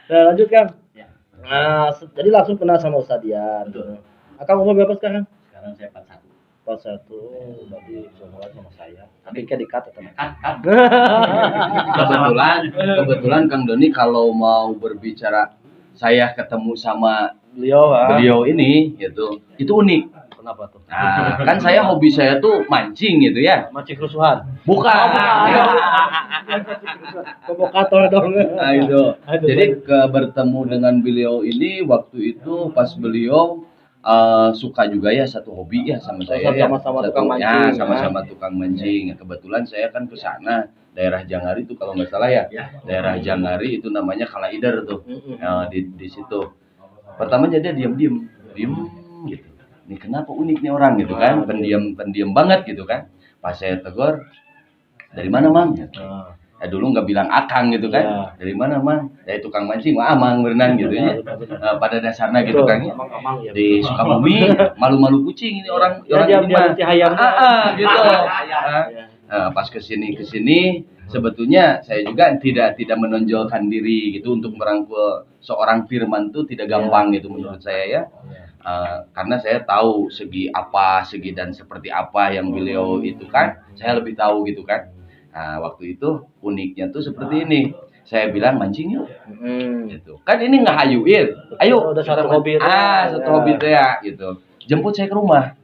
Speaker 1: Nah lanjut Kang.
Speaker 5: Ya.
Speaker 1: Nah, jadi langsung kenal sama Ustadian.
Speaker 5: Betul.
Speaker 1: Akang umur berapa sekarang?
Speaker 5: Sekarang saya 41.
Speaker 1: Pas satu, berarti seumuran sama saya. Tapi kayak dikat atau
Speaker 2: Kebetulan Kang Doni kalau mau berbicara saya ketemu sama
Speaker 1: beliau,
Speaker 2: beliau ini gitu, itu unik.
Speaker 1: Kenapa tuh?
Speaker 2: Nah, kan hobi saya tuh mancing gitu ya.
Speaker 1: Mancing kerusuhan.
Speaker 2: Bukan.
Speaker 1: Provokator dong.
Speaker 2: Nah, itu.
Speaker 1: Aduh,
Speaker 2: Jadi bertemu dengan beliau ini waktu itu pas beliau suka juga ya satu hobi ya sama saya ya.
Speaker 1: Sama-sama
Speaker 2: Satu-
Speaker 1: tukang mancing,
Speaker 2: ya,
Speaker 1: ya.
Speaker 2: sama-sama tukang mancing. Kebetulan saya kan ke sana daerah Jangari itu kalau nggak salah ya.
Speaker 5: Ya.
Speaker 2: Daerah Jangari itu namanya Kalaider tuh.
Speaker 1: Mm-mm.
Speaker 2: Nah, di situ. Pertama jadi dia diem gitu. Ini kenapa unik nih orang gitu kan? Pendiam banget gitu kan. Pas saya tegur, dari mana Mang?
Speaker 1: Ah.
Speaker 2: Dulu nggak bilang akang gitu kan.
Speaker 1: Iya.
Speaker 2: Dari mana Mang? Dari tukang mancing, wah Mang berenang gitu ya. Pada dasarnya gitu
Speaker 1: Betul,
Speaker 2: kan ya.
Speaker 1: Amang ya.
Speaker 2: Di
Speaker 1: betul.
Speaker 2: Sukabumi malu-malu kucing ini orang
Speaker 1: Ya,
Speaker 2: orang
Speaker 1: dia
Speaker 2: ini mah.
Speaker 1: Cihayam.
Speaker 2: Gitu.
Speaker 1: Iya.
Speaker 2: Nah, pas kesini sebetulnya saya juga tidak menonjolkan diri gitu untuk merangkul seorang firman tuh tidak gampang gitu menurut saya ya. Karena saya tahu segi dan seperti apa yang beliau itu kan, saya lebih tahu gitu kan. Nah, waktu itu uniknya tuh seperti ini. Saya bilang mancing yuk.
Speaker 1: Hmm.
Speaker 2: Gitu. Kan ini ngehayuin. Ayo,
Speaker 1: Udah satu
Speaker 2: kita
Speaker 1: hobi itu.
Speaker 2: satu hobi itu ya gitu. Jemput saya ke rumah.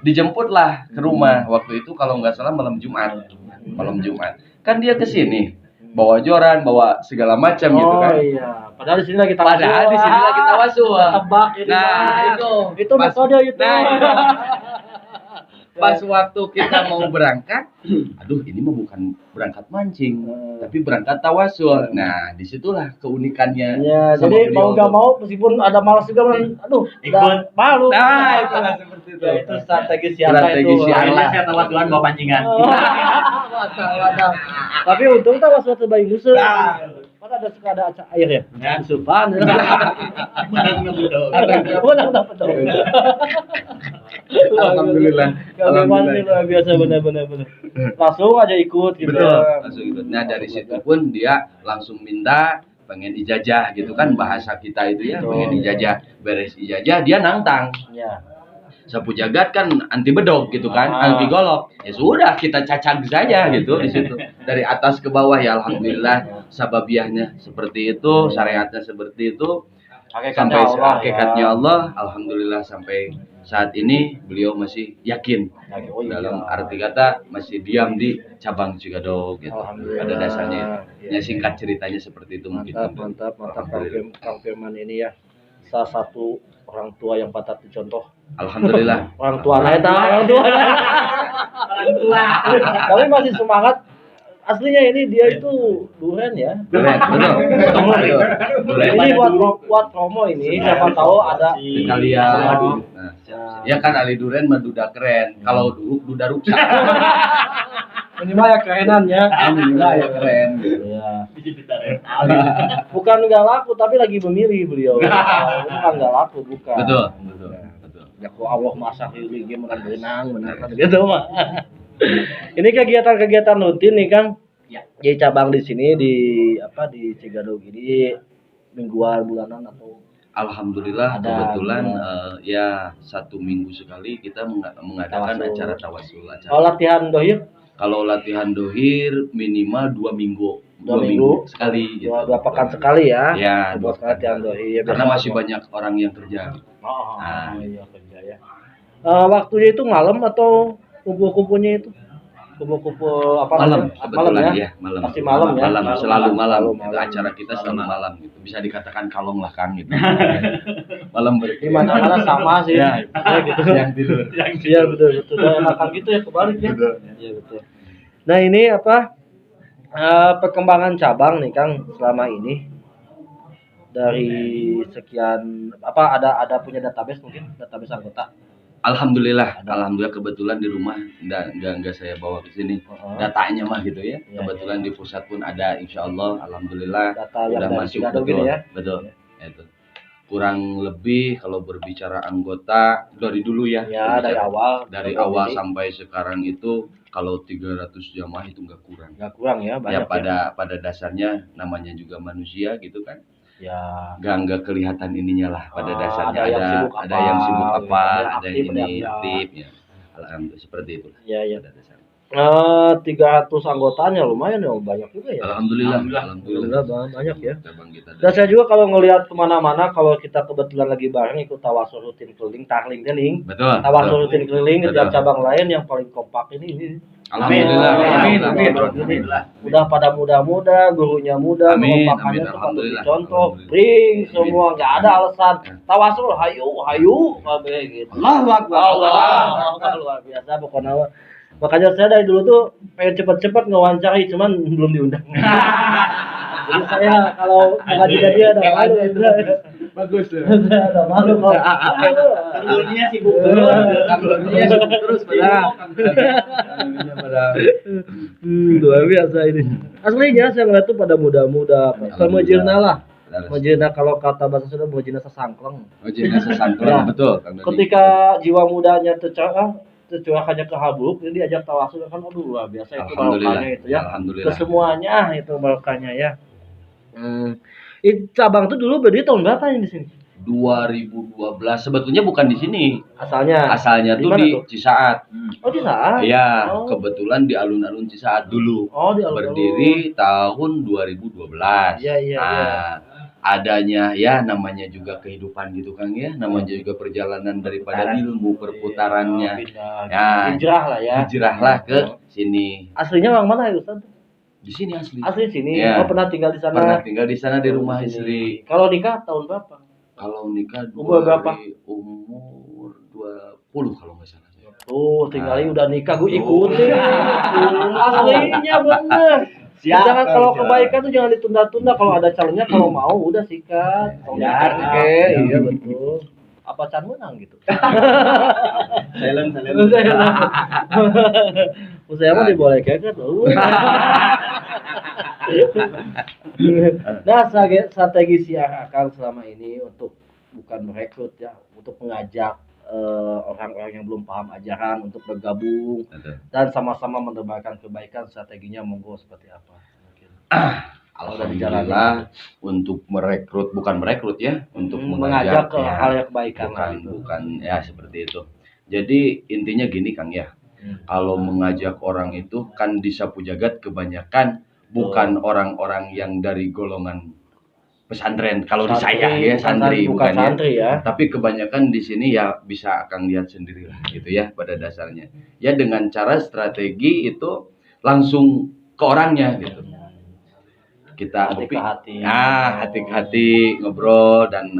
Speaker 2: Dijemputlah ke rumah. Waktu itu kalau nggak salah malam Jumat. Malam Jumat. Kan dia ke sini bawa joran, bawa segala macam gitu
Speaker 1: Oh
Speaker 2: kan.
Speaker 1: iya. Padahal di sini lagi tawasul.
Speaker 2: Padahal di sini lagi tawasul.
Speaker 1: Tebak ini.
Speaker 2: Nah,
Speaker 1: Mah. Itu
Speaker 2: Pas-
Speaker 1: metode itu.
Speaker 2: Nah, itu. Pas waktu kita mau berangkat, aduh ini mah bukan berangkat mancing, tapi berangkat tawasul. Nah, disitulah keunikannya.
Speaker 1: Iya,
Speaker 2: sama
Speaker 1: jadi mau
Speaker 2: beliau
Speaker 1: nggak
Speaker 2: tuh.
Speaker 1: mau meskipun ada malas juga aduh,
Speaker 5: Ikut.
Speaker 1: malu.
Speaker 2: Nah, itulah seperti itu.
Speaker 1: Ya, itu strategi siapa
Speaker 2: Strategi
Speaker 1: itu.
Speaker 2: siapa.
Speaker 5: Akhirnya saya tawadulan bawa pancingan.
Speaker 1: Wadah. Tapi untung tahu suatu bayi musuh. Kan ada suka ada air ya.
Speaker 5: Ya.
Speaker 1: Supan.
Speaker 5: Menang betul.
Speaker 1: Menang dapat dong.
Speaker 2: Alhamdulillah.
Speaker 1: Memang ini luar biasa benar-benar. Langsung aja ikut gitu.
Speaker 2: Betul. Langsung ikut. Nah, dari situ pun dia langsung minta pengen ijazah gitu kan, bahasa kita itu ya,
Speaker 1: Betul.
Speaker 2: pengen ijazah. Beres ijazah dia nantang.
Speaker 1: Ya.
Speaker 2: Sapu jagat kan anti bedog gitu kan,
Speaker 1: Ah.
Speaker 2: anti golok. Ya sudah kita cacag saja gitu di situ. Dari atas ke bawah ya alhamdulillah sababiahnya seperti itu, syariatnya seperti itu. Sampai hakikatnya
Speaker 1: ya.
Speaker 2: Allah, alhamdulillah sampai saat ini beliau masih yakin.
Speaker 1: Oh, iya.
Speaker 2: Dalam arti kata masih diam di cabang Cigadog gitu.
Speaker 1: Alhamdulillah.
Speaker 2: Pada dasarnya.
Speaker 1: Iya,
Speaker 2: Ya singkat ceritanya seperti itu mungkin.
Speaker 1: Mantap
Speaker 2: Alhamdulillah.
Speaker 1: Kang Firman ini ya. Salah satu orang tua yang patut dicontoh.
Speaker 2: Alhamdulillah.
Speaker 1: Orang tua lah eta, orang tua. Tapi masih semangat. Aslinya ini dia itu duren ya.
Speaker 2: Duren, betul. Duren.
Speaker 1: Ini buat promo ini, siapa tahu ada
Speaker 2: Kalian. Nah, ya kan Ali Duren mah duda keren. Kalau Duhuk duda ruksa.
Speaker 1: minimal ya kerenan ya.
Speaker 2: Alhamdulillah ya keren.
Speaker 1: Ya. Bukan nggak laku tapi lagi memilih beliau. Bukan nggak laku, bukan.
Speaker 2: Betul.
Speaker 1: Ya kok Allah masak ini game menang benang benar kan gitu mah. Ini kegiatan-kegiatan rutin nih Kang.
Speaker 5: Ya.
Speaker 1: Jadi cabang di sini di Cigadog ini mingguan bulanan atau
Speaker 2: Alhamdulillah
Speaker 1: Ada,
Speaker 2: kebetulan
Speaker 1: ya.
Speaker 2: ya 1 minggu sekali kita mengadakan
Speaker 1: Tawasul.
Speaker 2: acara tawasul.
Speaker 1: kalau latihan dohir
Speaker 2: Kalau latihan dohir minimal 2 minggu.
Speaker 1: 2 minggu
Speaker 2: sekali gitu.
Speaker 1: dua pekan sekali ya.
Speaker 2: Ya,
Speaker 1: Buat latihan dohir.
Speaker 2: karena masih banyak orang yang kerja.
Speaker 1: Oh,
Speaker 2: Nah.
Speaker 1: iya kerja ya. Waktunya itu malam atau kumpul-kumpulnya itu? Kumpul-kumpul apa
Speaker 2: Malam
Speaker 1: namanya?
Speaker 2: kebetulan ya, malam.
Speaker 1: Pasti malam ya.
Speaker 2: Selalu malam.
Speaker 1: Selalu
Speaker 2: Itu acara kita selalu malam gitu. Bisa dikatakan kalong lah Kang gitu. Malam
Speaker 1: Di mana-mana sama sih.
Speaker 2: Ya,
Speaker 1: gitu.
Speaker 2: yang tidur.
Speaker 1: Iya betul. Dan enakan gitu ya kebalik ya. Iya betul. Nah ini perkembangan cabang nih Kang selama ini dari sekian ada punya database mungkin database anggota.
Speaker 2: Alhamdulillah kebetulan di rumah enggak saya bawa ke sini. Datanya mah gitu ya.
Speaker 1: Iya,
Speaker 2: Kebetulan di pusat pun ada insyaallah alhamdulillah
Speaker 1: Data yang
Speaker 2: udah
Speaker 1: dari
Speaker 2: masuk
Speaker 1: Cigadog
Speaker 2: betul.
Speaker 1: ini ya.
Speaker 2: Betul. Itu. Kurang lebih kalau berbicara anggota dari dulu ya.
Speaker 1: Ya dari awal.
Speaker 2: Dari awal sampai sekarang itu kalau 300 jamaah itu enggak kurang.
Speaker 1: nggak kurang ya banyak
Speaker 2: Ya pada dasarnya namanya juga manusia gitu kan.
Speaker 1: ya.
Speaker 2: Enggak kelihatan ininya lah pada dasarnya
Speaker 1: ada yang sibuk
Speaker 2: ada yang sibuk
Speaker 1: apa,
Speaker 2: apa,
Speaker 1: ada yang
Speaker 2: ada
Speaker 1: aktif,
Speaker 2: yang
Speaker 1: ada yang
Speaker 2: ini
Speaker 1: enggak.
Speaker 2: aktif ya. Alhamdulillah seperti itu.
Speaker 1: Ya ya.
Speaker 2: Pada dasarnya.
Speaker 1: 300 anggotanya lumayan ya banyak juga ya.
Speaker 2: Alhamdulillah.
Speaker 1: Alhamdulillah banyak ya.
Speaker 2: Cabang kita
Speaker 1: Dan saya juga kalau ngelihat kemana-mana kalau kita kebetulan lagi bareng ikut tawasul rutin keliling, taklim keliling,
Speaker 2: betul.
Speaker 1: tawasul rutin keliling ke
Speaker 2: Betul.
Speaker 1: cabang lain yang paling kompak ini.
Speaker 2: Alhamdulillah.
Speaker 1: Amin.
Speaker 2: Alhamdulillah.
Speaker 1: Udah pada muda-muda, gurunya muda,
Speaker 2: Amin,
Speaker 1: pengompakannya
Speaker 2: amin,
Speaker 1: tuh patut
Speaker 2: alhamdulillah.
Speaker 1: dicontoh,
Speaker 2: Alhamdulillah.
Speaker 1: bring
Speaker 2: Amin.
Speaker 1: semua nggak ada alasan. Tawasul, hayu, kabeh gitu.
Speaker 2: Allahu Akbar.
Speaker 1: Allah, luar biasa pokoknya. Makanya saya dari dulu tuh pengen cepet-cepet ngewawancari, cuman belum diundang. Jadi saya kalau mengaji dia ada malu,
Speaker 2: Bagus.
Speaker 1: saya ada malu kok.
Speaker 5: Dunia sibuk
Speaker 2: terus
Speaker 1: Luar biasa ini. Aslinya saya ngeliat tuh pada muda-muda, pemujirna lah. Mujirna kalau kata bahasa Sunda mujirna sesangkleng.
Speaker 2: Oh, jadi sesangklang
Speaker 1: Ya.
Speaker 2: betul. Kang Dodi.
Speaker 1: Ketika jiwa mudanya tercurahkannya ke habuk, jadi diajak tawasul kan aduh luar biasa itu
Speaker 2: Alhamdulillah.
Speaker 1: barokahnya itu ya.
Speaker 2: Alhamdulillah.
Speaker 1: Ke semuanya itu barokahnya ya. Cabang tuh dulu berdiri tahun berapa ini di sini?
Speaker 2: 2012. Sebetulnya bukan di sini.
Speaker 1: Asalnya.
Speaker 2: Asalnya tuh
Speaker 1: mana
Speaker 2: di Cisaat.
Speaker 1: Oh, di saat.
Speaker 2: Iya,
Speaker 1: Oh.
Speaker 2: kebetulan di alun-alun Cisaat dulu.
Speaker 1: Oh, di alun-alun.
Speaker 2: Berdiri tahun 2012.
Speaker 1: Iya, iya,
Speaker 2: Nah,
Speaker 1: iya.
Speaker 2: adanya ya namanya juga kehidupan gitu Kang ya, namanya juga perjalanan daripada ilmu perputarannya.
Speaker 1: Pindah.
Speaker 2: Ya,
Speaker 1: Hijrah lah ya.
Speaker 2: hijrahlah ke sini.
Speaker 1: Aslinya orang mana ya Ustaz?
Speaker 2: Di sini asli.
Speaker 1: Asli sini.
Speaker 2: Iya.
Speaker 1: Oh, pernah tinggal di sana.
Speaker 2: Pernah tinggal di sana di rumah
Speaker 1: Di sini.
Speaker 2: istri.
Speaker 1: Kalau nikah tahun berapa?
Speaker 2: Kalau nikah
Speaker 1: Umur berapa?
Speaker 2: Umur 20 kalau nggak salah.
Speaker 1: Oh, tinggalnya udah nikah, gue ikutin. Aslinya bener.
Speaker 4: Siap,
Speaker 1: Jangan
Speaker 4: Kang,
Speaker 1: kalau
Speaker 4: siap.
Speaker 1: kebaikan tuh jangan ditunda-tunda. Kalau ada calonnya, kalau mau udah sikat. Kalau
Speaker 4: Ya,
Speaker 1: nikah,
Speaker 4: siap.
Speaker 1: oke, iya betul. Apa can menang gitu?
Speaker 4: Silent.
Speaker 1: Saya mah dibolehkan kan. Nah, strategi si Akang selama ini untuk bukan merekrut ya, untuk mengajak orang-orang yang belum paham ajaran untuk bergabung dan sama-sama menebarkan kebaikan, strateginya monggo seperti apa? Mungkin.
Speaker 2: Alhamdulillah untuk merekrut, bukan merekrut ya, untuk
Speaker 1: mengajak ke
Speaker 2: ya,
Speaker 1: hal yang kebaikan lah itu.
Speaker 2: bukan ya seperti itu. Jadi intinya gini Kang ya, kalau mengajak orang itu kan di Sapu Jagat kebanyakan bukan orang-orang yang dari golongan pesantren. Kalau di saya ya santri
Speaker 1: bukan
Speaker 2: bukan ya.
Speaker 1: santri ya.
Speaker 2: Tapi kebanyakan di sini ya bisa Kang lihat sendiri lah gitu ya pada dasarnya. Ya dengan cara strategi itu langsung ke orangnya gitu. Kita
Speaker 1: Hati ke hati.
Speaker 2: hati ke hati ngobrol dan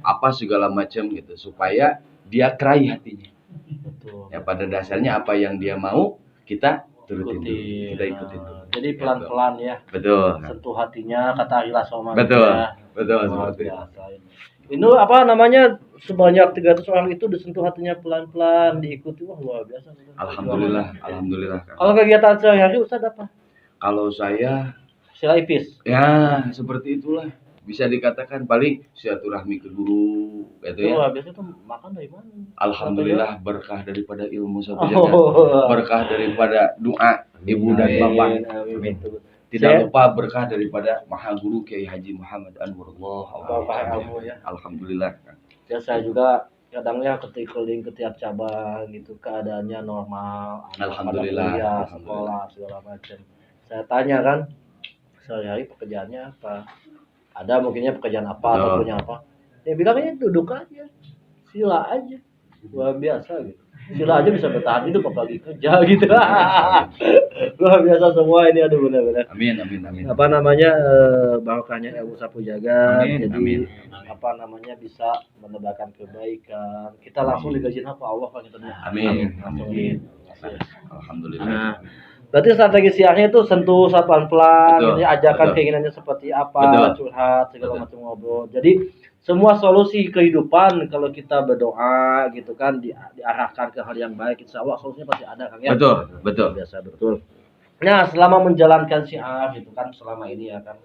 Speaker 2: apa segala macam gitu supaya dia kerai hatinya.
Speaker 1: Betul.
Speaker 2: Ya pada dasarnya apa yang dia mau kita turutin dulu. Kita ikutin dulu.
Speaker 1: Jadi pelan-pelan ya.
Speaker 2: Betul.
Speaker 1: Sentuh hatinya, kata Ila Somad.
Speaker 2: Betul.
Speaker 1: Ya.
Speaker 2: Betul
Speaker 1: Luar
Speaker 2: seperti itu.
Speaker 1: biasa. Ini apa namanya, sebanyak 300 orang itu disentuh hatinya pelan-pelan, diikuti, wah luar biasa.
Speaker 2: Alhamdulillah Kang.
Speaker 1: Kalau kegiatan sehari-hari Ustaz apa?
Speaker 2: Kalau saya
Speaker 1: Sila ipis.
Speaker 2: ya seperti itulah, bisa dikatakan paling silaturahmi ke guru gitu ya.
Speaker 1: Luar biasa tuh makan dari mana?
Speaker 2: Alhamdulillah berkah daripada ilmu Sapu Jagat.
Speaker 1: Oh.
Speaker 2: Berkah daripada doa ibu dan bapak.
Speaker 1: Amin.
Speaker 2: Tidak lupa berkah daripada Maha Guru Kiai Haji Muhammad Anwarullah.
Speaker 1: Bapak ilmu ya.
Speaker 2: Alhamdulillah.
Speaker 1: Ya saya juga kadangnya keliling ke tiap cabang gitu, keadaannya normal.
Speaker 2: Alhamdulillah.
Speaker 1: Pada kuliah,
Speaker 2: Alhamdulillah.
Speaker 1: sekolah segala macam. Saya tanya kan, sehari-hari pekerjaannya apa? Ada mungkinnya pekerjaan apa atau
Speaker 2: Oh.
Speaker 1: punya apa? Dia bilangnya duduk aja, sila aja, luar biasa gitu. Sila aja bisa bertahan hidup apalagi kerja gitu. Luar biasa semua ini, aduh benar-benar.
Speaker 2: Amin.
Speaker 1: Apa namanya, barokahnya ilmu Sapu Jagat.
Speaker 2: Amin,
Speaker 1: Jadi
Speaker 2: amin.
Speaker 1: apa namanya bisa menebarkan kebaikan. Kita langsung digajiin apa Allah kan kita.
Speaker 2: Amin.
Speaker 1: Langsung
Speaker 2: Amin.
Speaker 1: dikasih.
Speaker 2: Alhamdulillah.
Speaker 1: Nah, berarti strategi siarnya itu sentuh pelan-pelan,
Speaker 2: Betul,
Speaker 1: ini ajakan
Speaker 2: betul.
Speaker 1: keinginannya seperti apa,
Speaker 2: Betul.
Speaker 1: curhat segala
Speaker 2: Betul.
Speaker 1: macam ngobrol. Jadi semua solusi kehidupan kalau kita berdoa gitu kan diarahkan ke hal yang baik, insya Allah solusinya pasti ada kan ya.
Speaker 2: Betul.
Speaker 1: Biasa betul. Nah, selama menjalankan syiar gitu kan selama ini ya kan,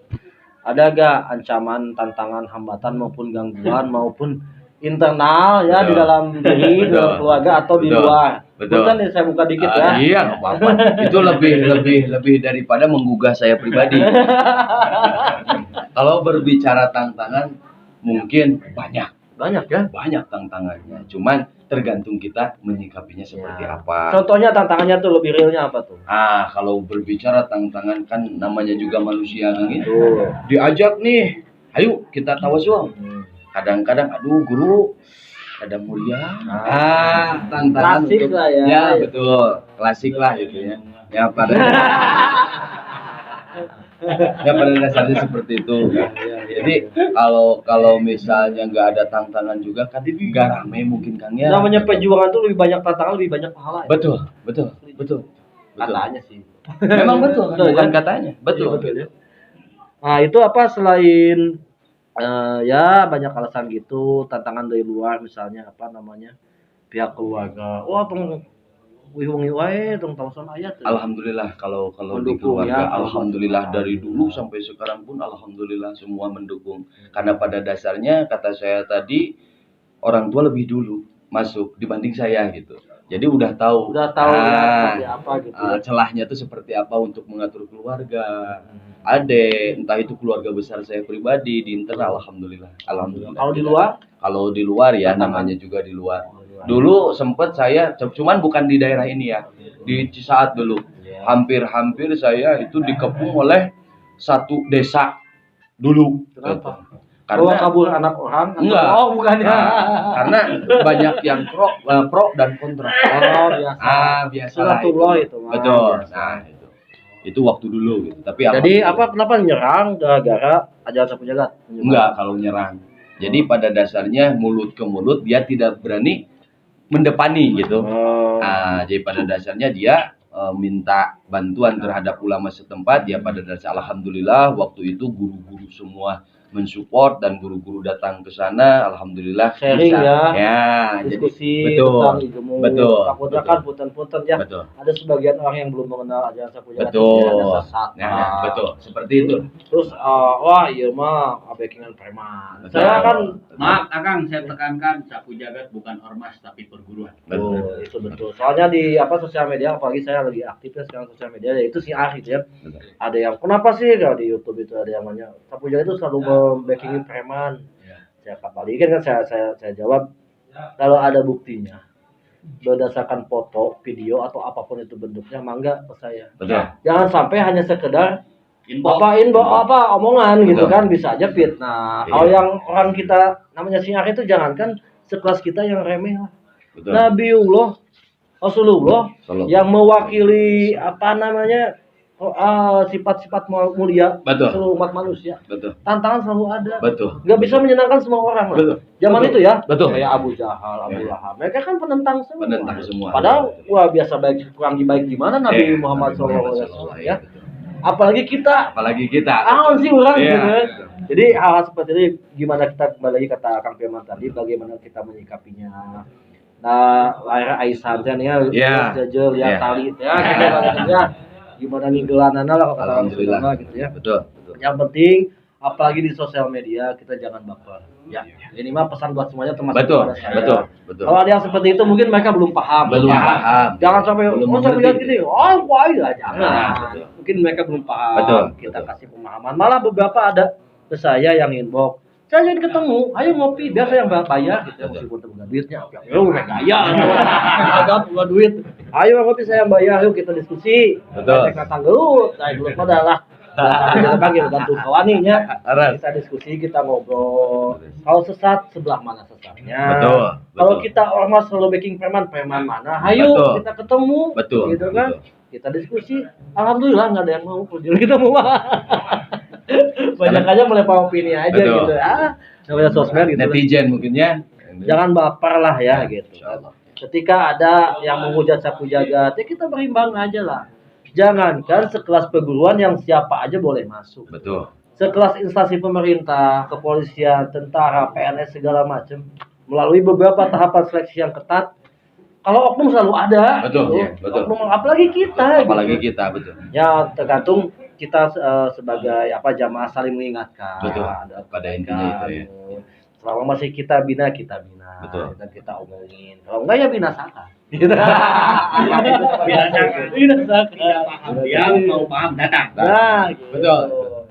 Speaker 1: ada gak ancaman, tantangan, hambatan maupun gangguan maupun internal ya
Speaker 2: Betul.
Speaker 1: di dalam diri, di dalam
Speaker 2: Betul.
Speaker 1: keluarga atau di
Speaker 2: Betul.
Speaker 1: luar?
Speaker 2: Betul.
Speaker 1: Betul nih, saya buka dikit ya.
Speaker 2: Iya, nggak apa-apa. Itu lebih daripada menggugah saya pribadi. Kalau berbicara tantangan, mungkin
Speaker 1: Banyak ya.
Speaker 2: banyak tantangannya. Cuman tergantung kita menyikapinya seperti
Speaker 1: Ya.
Speaker 2: apa.
Speaker 1: Contohnya tantangannya tuh lebih realnya apa tuh?
Speaker 2: Kalau berbicara tantangan kan namanya juga manusia kan gitu.
Speaker 1: Tuh.
Speaker 2: Diajak nih, ayo kita tawasul. Kadang-kadang, aduh guru, ada mulia. Tantangan
Speaker 1: Klasik
Speaker 2: untuk,
Speaker 1: lah ya.
Speaker 2: Ya betul, klasik lah gitu ya. Ya pada ya pada dasarnya seperti itu. Jadi kalau misalnya nggak ada tantangan juga kan nggak rame mungkin Kang ya.
Speaker 1: Namanya perjuangan tuh lebih banyak tantangan, lebih banyak pahala. Ya?
Speaker 2: Betul.
Speaker 1: Katanya sih.
Speaker 2: Memang betul, kan?
Speaker 1: Betul,
Speaker 2: Bukan
Speaker 1: ya?
Speaker 2: katanya. Betul.
Speaker 1: Iya, betul ya. Nah, itu apa selain ya banyak alasan gitu, tantangan dari luar misalnya apa namanya? Pihak keluarga. Wah, tong wihungi wae tong tawasan ayat. Ya.
Speaker 2: Alhamdulillah kalau di
Speaker 1: Mendukung,
Speaker 2: keluarga,
Speaker 1: ya.
Speaker 2: alhamdulillah dari dulu sampai sekarang pun alhamdulillah semua mendukung. Karena pada dasarnya kata saya tadi orang tua lebih dulu masuk dibanding saya gitu. Jadi udah tahu
Speaker 1: ya seperti apa gitu. Ya.
Speaker 2: celahnya tuh seperti apa untuk mengatur keluarga. Entah itu keluarga besar saya pribadi di internal alhamdulillah.
Speaker 1: Kalau di luar
Speaker 2: Kalau di luar ya namanya juga di luar. Dulu sempet saya, cuman bukan di daerah ini ya, di Cisaat dulu. Hampir-hampir saya itu dikepung oleh satu desa dulu.
Speaker 1: Kenapa?
Speaker 2: Gitu.
Speaker 1: Bawa
Speaker 2: Karena
Speaker 1: kabur anak orang?
Speaker 2: enggak.
Speaker 1: Oh, bukannya.
Speaker 2: karena banyak yang pro dan kontra.
Speaker 1: Oh, biasa.
Speaker 2: Biasa.
Speaker 1: Silatullah itu mah.
Speaker 2: Betul.
Speaker 1: Biasa.
Speaker 2: Nah, itu waktu dulu gitu. Tapi
Speaker 1: Jadi
Speaker 2: alhamdulillah.
Speaker 1: kenapa nyerang gara-gara ajaran sapu jagat?
Speaker 2: Enggak kalau nyerang. Jadi pada dasarnya mulut ke mulut dia tidak berani mendepani gitu.
Speaker 1: Oh.
Speaker 2: Jadi pada dasarnya dia minta bantuan terhadap ulama setempat. Ya pada dasar alhamdulillah waktu itu guru-guru semua mensupport dan guru-guru datang ke sana, alhamdulillah
Speaker 1: Sharing
Speaker 2: bisa.
Speaker 1: ya.
Speaker 2: Jadi
Speaker 1: Diskusi
Speaker 2: betul,
Speaker 1: tentang ilmu.
Speaker 2: betul,
Speaker 1: Takutnya
Speaker 2: betul.
Speaker 1: kan punten-punten ya.
Speaker 2: betul,
Speaker 1: Ada sebagian orang yang belum mengenal ajaran sapu jagat.
Speaker 2: betul,
Speaker 1: Ada sesat.
Speaker 2: betul, seperti itu.
Speaker 1: Terus wah iya mah backingan preman.
Speaker 2: Betul.
Speaker 1: Saya kan
Speaker 5: Maaf Akang, saya tekankan sapu jagat bukan ormas tapi perguruan.
Speaker 2: Betul.
Speaker 1: itu betul. Soalnya di sosial media, apalagi saya lagi aktif ya sekarang sosial media, ya itu si Arif ya.
Speaker 2: Betul.
Speaker 1: Ada yang kenapa sih kalau di YouTube itu ada yang namanya sapu jagat itu selalu membackingi preman. Saya apalagi kan saya jawab kalau ada buktinya berdasarkan foto, video atau apapun itu bentuknya, mangga ke saya.
Speaker 2: Betul.
Speaker 1: Jangan sampai hanya sekedar
Speaker 5: Inbox.
Speaker 1: omongan gitu
Speaker 2: Betul.
Speaker 1: kan, bisa aja fitnah.
Speaker 2: Iya.
Speaker 1: Kalau yang orang kita namanya sinyar itu jangankan sekelas kita yang remeh lah.
Speaker 2: Betul.
Speaker 1: Nabiullah Rasulullah
Speaker 2: Sallallahu.
Speaker 1: yang mewakili sifat-sifat mulia
Speaker 2: Betul.
Speaker 1: seluruh umat manusia.
Speaker 2: Betul.
Speaker 1: Tantangan selalu ada.
Speaker 2: Betul.
Speaker 1: Nggak bisa menyenangkan semua orang lah.
Speaker 2: Betul.
Speaker 1: Zaman
Speaker 2: Betul.
Speaker 1: itu ya.
Speaker 2: Betul.
Speaker 1: Kayak Abu Jahal, Abu
Speaker 2: Ya.
Speaker 1: Lahab. Mereka kan penentang semua.
Speaker 2: Penentang semua.
Speaker 1: Padahal wah biasa baik kurang baik gimana Nabi
Speaker 2: Iya.
Speaker 1: Muhammad
Speaker 2: Muhammad
Speaker 1: SAW
Speaker 2: SAW,
Speaker 1: ya.
Speaker 2: betul.
Speaker 1: Apalagi kita
Speaker 2: Apalagi kita.
Speaker 1: sih orang
Speaker 2: Iya.
Speaker 1: gitu kan. Jadi hal-hal seperti ini gimana kita, kembali lagi kata Kang Firman tadi, bagaimana kita menyikapinya. Nah, lahir Aisyah nih ya,
Speaker 2: Iya.
Speaker 1: jajar ya
Speaker 2: Iya.
Speaker 1: tali ya, kita ya. Gimana nggelanana lah kalau kata orang
Speaker 2: Alhamdulillah.
Speaker 1: Sunda gitu ya.
Speaker 2: Betul. Betul.
Speaker 1: Yang penting apalagi di sosial media kita jangan baper. Ya, ini mah pesan buat semuanya termasuk
Speaker 2: Betul.
Speaker 1: kepada saya.
Speaker 2: Betul. Betul.
Speaker 1: Kalau ada yang seperti itu mungkin mereka belum paham.
Speaker 2: Belum paham.
Speaker 1: Jangan sampai
Speaker 2: Belum
Speaker 1: saya
Speaker 2: mengerti.
Speaker 1: lihat gini, wah ya jangan.
Speaker 2: Nah, betul.
Speaker 1: Mungkin mereka belum paham.
Speaker 2: Betul,
Speaker 1: Kita
Speaker 2: betul.
Speaker 1: kasih pemahaman. Malah beberapa ada ke saya yang inbox, saya ingin ketemu, ayo ngopi, biar saya yang bayar gitu ya, meskipun bukan duitnya. Yo, gaya. Agak bukan duit. Ayo ngopi saya yang bayar, yuk kita diskusi.
Speaker 2: Betul.
Speaker 1: Saya kata gelut, saya gelut adalah kan gitu gantung kawaninya.
Speaker 2: Aras.
Speaker 1: Kita diskusi, kita ngobrol. Kalau sesat sebelah mana sesatnya?
Speaker 2: Betul,
Speaker 1: Kalau
Speaker 2: betul.
Speaker 1: kita ormas selalu backing preman mana? Ayo
Speaker 2: Betul.
Speaker 1: kita ketemu.
Speaker 2: Betul,
Speaker 1: Gitu kan?
Speaker 2: betul.
Speaker 1: Kita diskusi. Alhamdulillah nggak ada yang mau kerja kita mau. Banyak aja melempar opini aja
Speaker 2: Betul.
Speaker 1: gitu. Namanya sosmed gitu.
Speaker 2: Netizen mungkin ya.
Speaker 1: Jangan baper lah ya gitu.
Speaker 2: Insyaallah.
Speaker 1: Ketika ada yang menghujat sapu jagat, ya kita berimbang aja lah. Jangankan sekelas perguruan yang siapa aja boleh masuk.
Speaker 2: Betul.
Speaker 1: Sekelas instansi pemerintah, kepolisian, tentara, PNS segala macam, melalui beberapa tahapan seleksi yang ketat. Kalau oknum selalu ada,
Speaker 2: Betul,
Speaker 1: gitu.
Speaker 2: ya, betul.
Speaker 1: Oknum, apalagi kita.
Speaker 2: Apalagi
Speaker 1: gitu.
Speaker 2: kita, betul.
Speaker 1: Ya tergantung kita sebagai jamaah saling mengingatkan.
Speaker 2: Betul.
Speaker 1: Ada
Speaker 2: Pada intinya itu ya.
Speaker 1: Selama masih kita bina,
Speaker 2: Betul.
Speaker 1: dan kita omongin. Kalau enggak ya binasakan. Gitu.
Speaker 5: Binasakan.
Speaker 1: Binasakan.
Speaker 5: Yang mau paham datang.
Speaker 1: Nah, gitu.
Speaker 2: Betul.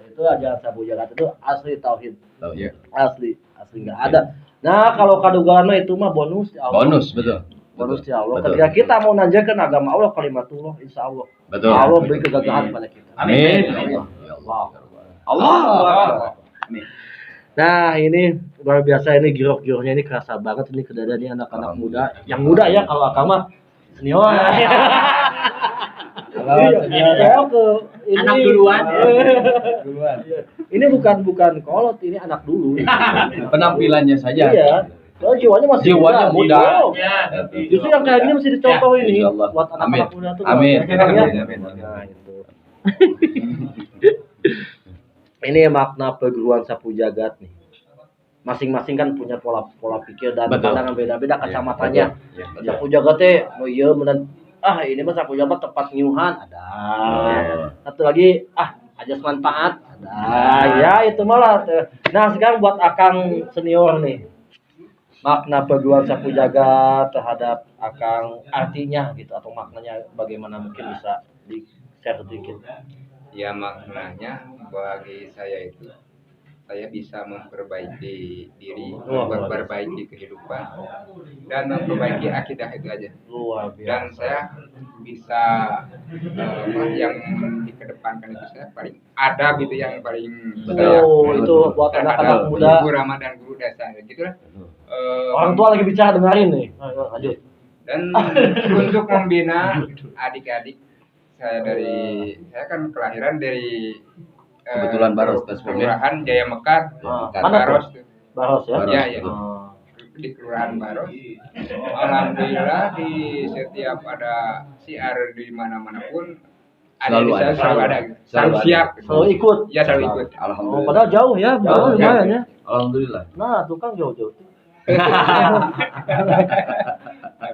Speaker 1: Itu aja sapu jagat itu asli tauhid.
Speaker 2: Tahu ya.
Speaker 1: Asli nggak ada. Nah, kalau kadugaan itu mah bonus di Allah.
Speaker 2: Bonus, betul.
Speaker 1: Bonus di Allah.
Speaker 2: Betul.
Speaker 1: Ketika kita mau nanjakan agama Allah, kalimatullah, insya Allah.
Speaker 2: Betul.
Speaker 1: Allah beri kegagahan pada kita.
Speaker 2: Amin.
Speaker 1: Ya Allah.
Speaker 2: Allah.
Speaker 5: Amin.
Speaker 1: Nah, ini luar biasa, ini girok-giroknya ini kerasa banget ini kedadaannya anak-anak muda. Yang muda ya, kalau agama senior. Iya, saya ke ini.
Speaker 5: Anak duluan.
Speaker 2: Duluan.
Speaker 1: Ini bukan kolot, ini anak dulu.
Speaker 2: Penampilannya saja.
Speaker 1: Iya. Kalau jiwanya masih
Speaker 2: Jiwanya muda.
Speaker 1: Wow. Justru yang kayak gini mesti dicontoh
Speaker 2: Ya,
Speaker 1: ini
Speaker 2: insyaallah.
Speaker 1: buat anak-anak
Speaker 2: Amin.
Speaker 1: muda tuh.
Speaker 2: Amin.
Speaker 1: Ya.
Speaker 2: Amin.
Speaker 1: Nah, itu. Ini makna perguruan sapu jagat nih. Masing-masing kan punya pola pikir dan
Speaker 2: Betul.
Speaker 1: pandangan beda-beda kacamatanya.
Speaker 2: Betul. Ya, betul.
Speaker 1: Sapu jagat teh, oh iya ini mah sapu jagat tempat nyuhan ada. Satu lagi ajas manfaat ada. Ya itu malah. Nah sekarang buat Akang senior nih, makna perguruan sapu jagat terhadap Akang artinya gitu atau maknanya bagaimana, mungkin bisa di share sedikit.
Speaker 3: Ya maknanya bagi saya itu saya bisa memperbaiki diri,
Speaker 1: Wah,
Speaker 3: memperbaiki kehidupan, dan memperbaiki akidah itu aja.
Speaker 1: Luar
Speaker 3: Dan
Speaker 1: biasa.
Speaker 3: saya bisa yang dikedepankan itu saya paling adab itu yang paling saya
Speaker 1: Oh, itu buat anak-anak muda.
Speaker 3: Guru Ramadan, guru dasar gitu lah.
Speaker 1: Orang tua lagi bicara, dengerin nih. Ayo, lanjut.
Speaker 3: Dan untuk membina adik-adik saya kan kelahiran dari
Speaker 2: Kebetulan Baros,
Speaker 3: Kelurahan Jaya Mekar,
Speaker 1: Mana
Speaker 3: Baros tuh.
Speaker 1: Baros ya?
Speaker 3: Iya, iya.
Speaker 1: Oh.
Speaker 3: Di Kelurahan Baros. Alhamdulillah di setiap ada siar di mana-mana pun
Speaker 2: Selalu
Speaker 3: saya
Speaker 2: ada.
Speaker 3: selalu ada,
Speaker 2: Selalu
Speaker 3: selalu
Speaker 2: ada.
Speaker 3: siap.
Speaker 1: Selalu ikut.
Speaker 3: Ya selalu ikut.
Speaker 1: Oh,
Speaker 2: Alhamdulillah.
Speaker 1: padahal jauh ya,
Speaker 3: Jauh,
Speaker 1: lumayan ya.
Speaker 2: Alhamdulillah.
Speaker 1: Nah, tukang jauh-jauh.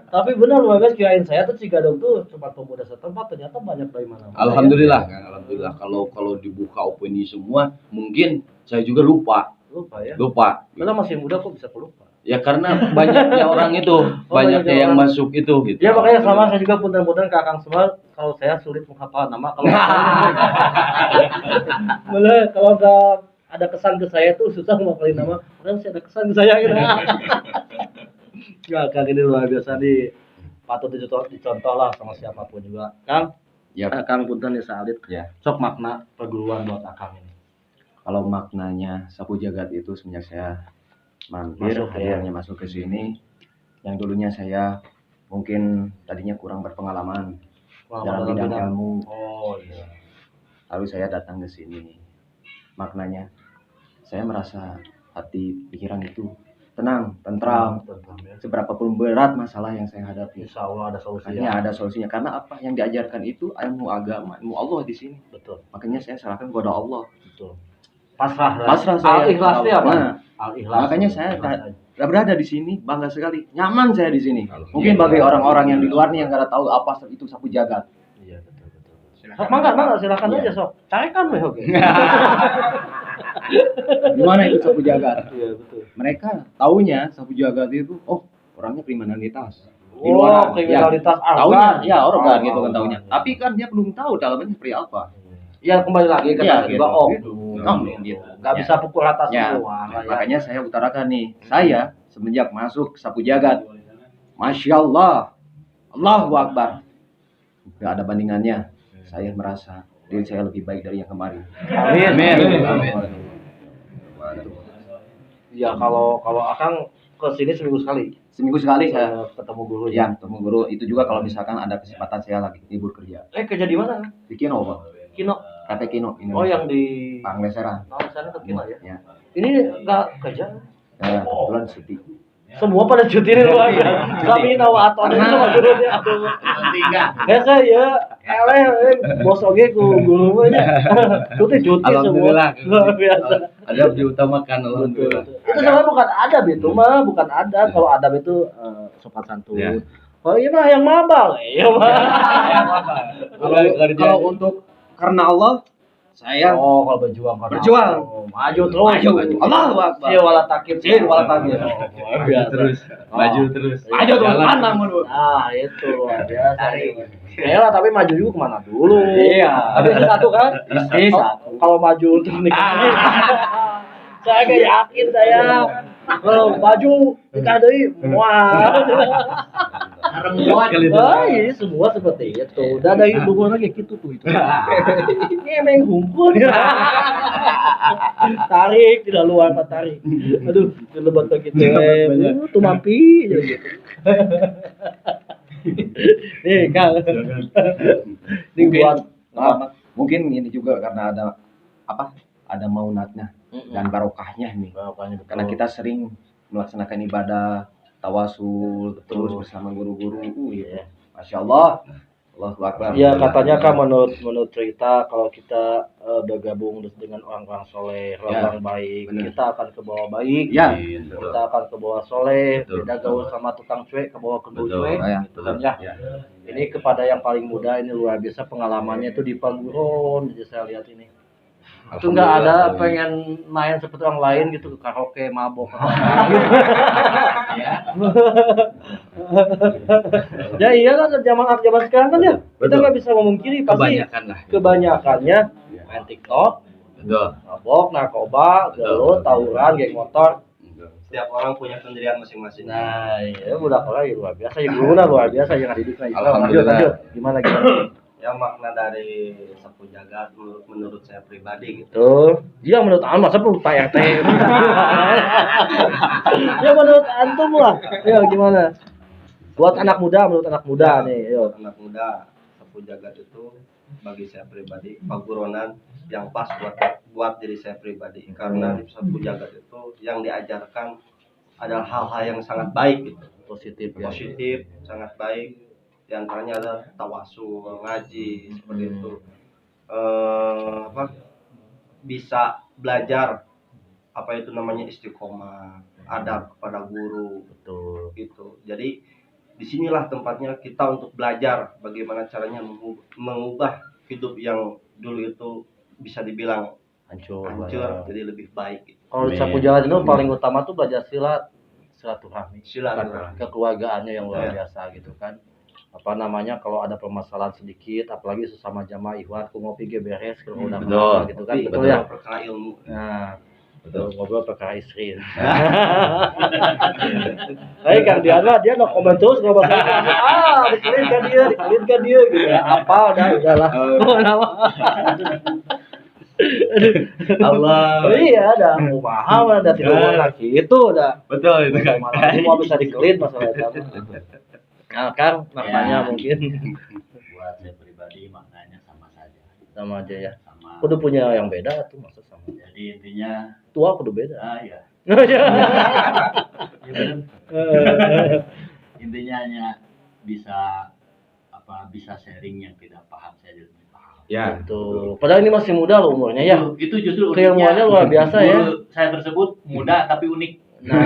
Speaker 1: Tapi benar loh guys, kirain saya tuh Cigadong tuh tempat pemuda setempat, ternyata banyak dari mana-mana.
Speaker 2: Alhamdulillah kan, alhamdulillah. Kalau dibuka opini semua, mungkin saya juga lupa.
Speaker 1: Lupa ya.
Speaker 2: Lupa.
Speaker 1: Karena masih muda kok bisa kelupa.
Speaker 2: Ya karena banyaknya orang itu, banyaknya
Speaker 1: banyaknya
Speaker 2: yang
Speaker 1: orang.
Speaker 2: masuk itu gitu.
Speaker 1: Ya makanya sama saya juga punten-punten ke Kang Semar, kalau saya sulit menghafal nama kalau malah kalau nggak ada kesan ke saya tuh susah menghafalin nama. Padahal saya ada kesan ke saya gitu. Ya Kang ini luar biasa nih, patut dicontoh lah sama siapapun juga. Kang,
Speaker 2: Ya,
Speaker 1: Kang punten ya Salid.
Speaker 2: ya.
Speaker 1: Sok makna perguruan buat Akang ini.
Speaker 2: Kalau maknanya sapu jagat itu semenjak saya mampir,
Speaker 1: Masuk, ya.
Speaker 2: akhirnya masuk ke sini, yang dulunya saya mungkin tadinya kurang berpengalaman dalam bidang ilmu,
Speaker 1: Oh iya.
Speaker 2: lalu saya datang ke sini. Maknanya, saya merasa hati pikiran itu tenang, tentram.
Speaker 1: Tentram ya.
Speaker 2: Seberapapun berat masalah yang saya hadapi,
Speaker 1: Insya Allah ada solusinya.
Speaker 2: makanya ada solusinya. Karena apa yang diajarkan itu ilmu agama, ilmu Allah di sini.
Speaker 1: Betul,
Speaker 2: Makanya saya serahkan kepada Allah.
Speaker 1: betul. Pasrah.
Speaker 2: Pasrah saya.
Speaker 1: Al-ikhlas itu apa?
Speaker 2: Nah,
Speaker 1: Al-ikhlas.
Speaker 2: makanya saya
Speaker 1: Ikhlas aja.
Speaker 2: berada di sini, bangga sekali, nyaman saya di sini.
Speaker 5: Alhamdulillah.
Speaker 2: Mungkin bagi orang-orang yang di luar nih yang nggak tahu apa itu sapu jagat.
Speaker 1: Iya betul betul.
Speaker 3: Silakan.
Speaker 1: Sok mangga silakan
Speaker 2: Iya.
Speaker 1: aja sok. Carikan weh oke.
Speaker 2: Gimana itu sapu jagat?
Speaker 1: Iya betul.
Speaker 2: Mereka taunya sapu jagat itu, oh orangnya kriminalitas. Di
Speaker 1: Oh,
Speaker 2: luar,
Speaker 1: kriminalitas
Speaker 2: ya, taunya,
Speaker 1: organ.
Speaker 2: ya organ
Speaker 1: Oh,
Speaker 2: gitu kan
Speaker 1: organ.
Speaker 2: taunya. Tapi kan dia belum tahu dalamnya seperti apa.
Speaker 1: Ya kembali lagi ke
Speaker 2: Iya,
Speaker 1: tadi
Speaker 2: gitu.
Speaker 1: juga oh.
Speaker 2: Gitu. Gitu.
Speaker 1: Nggak
Speaker 2: Ya.
Speaker 1: bisa pukul rata
Speaker 2: Ya,
Speaker 1: semua. Ya.
Speaker 2: makanya saya utarakan nih, saya semenjak masuk sapu jagat, Masya Allah, Allahu Akbar, nggak ada bandingannya. Saya merasa diri saya lebih baik dari yang kemarin.
Speaker 1: Amin.
Speaker 2: Amin.
Speaker 1: Ya kalau Akang ke sini seminggu sekali.
Speaker 2: Seminggu sekali saya
Speaker 1: Ketemu guru
Speaker 2: ya ketemu guru. Itu juga kalau misalkan ada kesempatan saya lagi libur kerja.
Speaker 1: Kerja di mana?
Speaker 2: Di Kino, Pak.
Speaker 1: Kino.
Speaker 2: KP Kino.
Speaker 1: Oh yang di
Speaker 2: Pangleseran.
Speaker 1: sana ke Kino ya.
Speaker 2: Ya.
Speaker 1: Ini nggak kerja.
Speaker 2: Ya, kebetulan cuti.
Speaker 1: Semua pada cuti nih luar ya. Kami nawa atau itu sama gurunya atau biasa ya. Bos oge ku guru mah nya. Cuti semua.
Speaker 2: Alhamdulillah.
Speaker 1: Luar biasa.
Speaker 2: Ada diutamakan alhamdulillah.
Speaker 1: Itu sebenarnya bukan adab itu mah, bukan adab. Kalau adab itu sopan santun.
Speaker 2: Ya.
Speaker 1: Oh iya mah yang mabal. Iya mah.
Speaker 2: Kalau untuk karena Allah, saya
Speaker 1: Oh, kalau berjuang karena
Speaker 2: Berjuang.
Speaker 1: Allah. Maju terus.
Speaker 2: Maju. Allahu Akbar.
Speaker 1: Sih wala takib.
Speaker 2: Sih wala takib.
Speaker 1: Luar biasa.
Speaker 2: maju terus.
Speaker 1: Iya.
Speaker 2: Maju terus, pantang mundur.
Speaker 1: Nah, itu luar biasa. Ya lah, tapi maju juga kemana dulu?
Speaker 2: Iya.
Speaker 1: Tapi itu satu kan?
Speaker 2: Istri satu.
Speaker 1: Kalau maju untuk nikah. Saya gak yakin saya. Kalau maju nikah deui moal. Ah, ini semua seperti itu. Udah dari hubungan lagi gitu tuh itu. Ini emang humpul. Tarik tidak luar Pak tarik. Aduh, lebat begitu. Tuh mampi gitu. Nih, Kang. Ini buat
Speaker 2: Mungkin ini juga karena ada apa? Ada maunatnya dan barokahnya nih. Karena kita sering melaksanakan ibadah tawasul terus bersama guru-guru.
Speaker 1: Iya.
Speaker 2: Masya Allah. Allahu Akbar.
Speaker 1: Ya katanya kan menurut cerita kalau kita bergabung dengan orang-orang soleh, orang baik,
Speaker 2: benar.
Speaker 1: kita akan ke bawah baik,
Speaker 2: Ya.
Speaker 1: kita akan ke bawah soleh,
Speaker 5: Betul.
Speaker 1: beda gaul sama tukang cuek ke bawah kedua
Speaker 5: Betul.
Speaker 1: cuek.
Speaker 2: Ya,
Speaker 1: Gitu kan, ya. Ini kepada yang paling muda ini luar biasa pengalamannya itu di Pangguron, jadi saya lihat ini. Itu nggak ada pengen main seperti orang lain gitu ke karaoke, mabok. Ya iya kan zaman sekarang kan ya kita
Speaker 2: Betul.
Speaker 1: nggak bisa memungkiri pasti
Speaker 5: Kebanyakan lah.
Speaker 1: kebanyakannya main TikTok,
Speaker 2: Betul.
Speaker 1: mabok, narkoba, gelut, tawuran, geng motor.
Speaker 4: Setiap orang punya pendirian masing-masing.
Speaker 1: Nah, ya budak orang ya luar biasa, ya guruna luar biasa yang didiknya.
Speaker 2: Alhamdulillah.
Speaker 1: Lanjut. Gimana?
Speaker 4: Ya makna dari sapu jagat menurut saya pribadi gitu.
Speaker 1: Tuh, dia menurut Anda masa perlu Pak RT. Ya menurut antum lah. Ya gimana? Buat anak muda, menurut anak muda nih, ayo.
Speaker 4: Anak muda, sapu jagat itu bagi saya pribadi paguronan yang pas buat diri saya pribadi, karena di sapu jagat itu yang diajarkan adalah hal-hal yang sangat baik gitu.
Speaker 1: Positif ya.
Speaker 4: Positif, sangat baik. Di antaranya ada tawasul, ngaji seperti itu. Bisa belajar apa itu namanya istiqomah, adab kepada guru,
Speaker 1: Betul.
Speaker 4: gitu. Jadi disinilah tempatnya kita untuk belajar bagaimana caranya mengubah hidup yang dulu itu bisa dibilang
Speaker 1: Hancur.
Speaker 4: hancur jadi lebih baik gitu.
Speaker 1: Kalau di sapu jalan itu paling utama tuh belajar silaturahmi.
Speaker 4: Silaturahmi.
Speaker 1: Kekeluargaannya yang luar
Speaker 4: Ya.
Speaker 1: biasa gitu kan. Apa namanya, kalau ada permasalahan sedikit, apalagi sesama jamaah ikhwan, ku ngopi ge beres kalau udah
Speaker 2: Betul.
Speaker 1: kenal gitu kan. Betul ya.
Speaker 4: Perkara ilmu.
Speaker 1: Nah, betul, ngobrol perkara istri. Tapi kan dia no komen terus ngobrol. Dikelin kan dia gitu ya. Apa udahlah.
Speaker 2: Allah.
Speaker 1: Iya, ada kumaha ada tiga orang itu udah.
Speaker 2: Betul itu kan.
Speaker 1: Malah mau bisa dikelin masalah itu. Nah, kan maknanya mungkin
Speaker 5: Buat saya pribadi maknanya sama saja.
Speaker 1: sama aja ya.
Speaker 5: Sama.
Speaker 1: Kudu punya yang beda tuh masa sama.
Speaker 5: Jadi intinya
Speaker 1: Tua kudu beda.
Speaker 5: ya. Intinya hanya bisa bisa sharing yang tidak paham saya jadi paham.
Speaker 2: Ya.
Speaker 1: Tuh. Padahal ini masih muda loh umurnya ya.
Speaker 5: Itu justru
Speaker 1: Keilmuannya luar biasa ya.
Speaker 5: Guru saya tersebut muda tapi unik.
Speaker 1: Nah,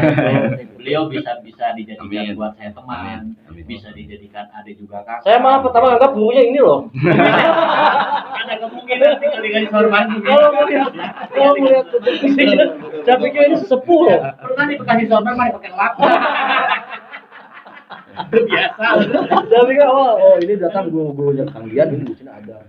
Speaker 1: itu.
Speaker 5: Beliau bisa dijadikan
Speaker 2: Amin.
Speaker 5: buat saya teman,
Speaker 2: Amin.
Speaker 5: bisa dijadikan adik juga kakak.
Speaker 1: Saya malah pertama anggap gurunya ini loh.
Speaker 5: Ada kemungkinan tinggal dikasih sorban.
Speaker 1: Kalau melihat saya pikir ini sesepuh loh.
Speaker 5: Pernah dikasih sorban mah pakai lap. Biasa.
Speaker 1: Saya pikir oh ini datang guru-gurunya Kang Dian, ini di sini ada.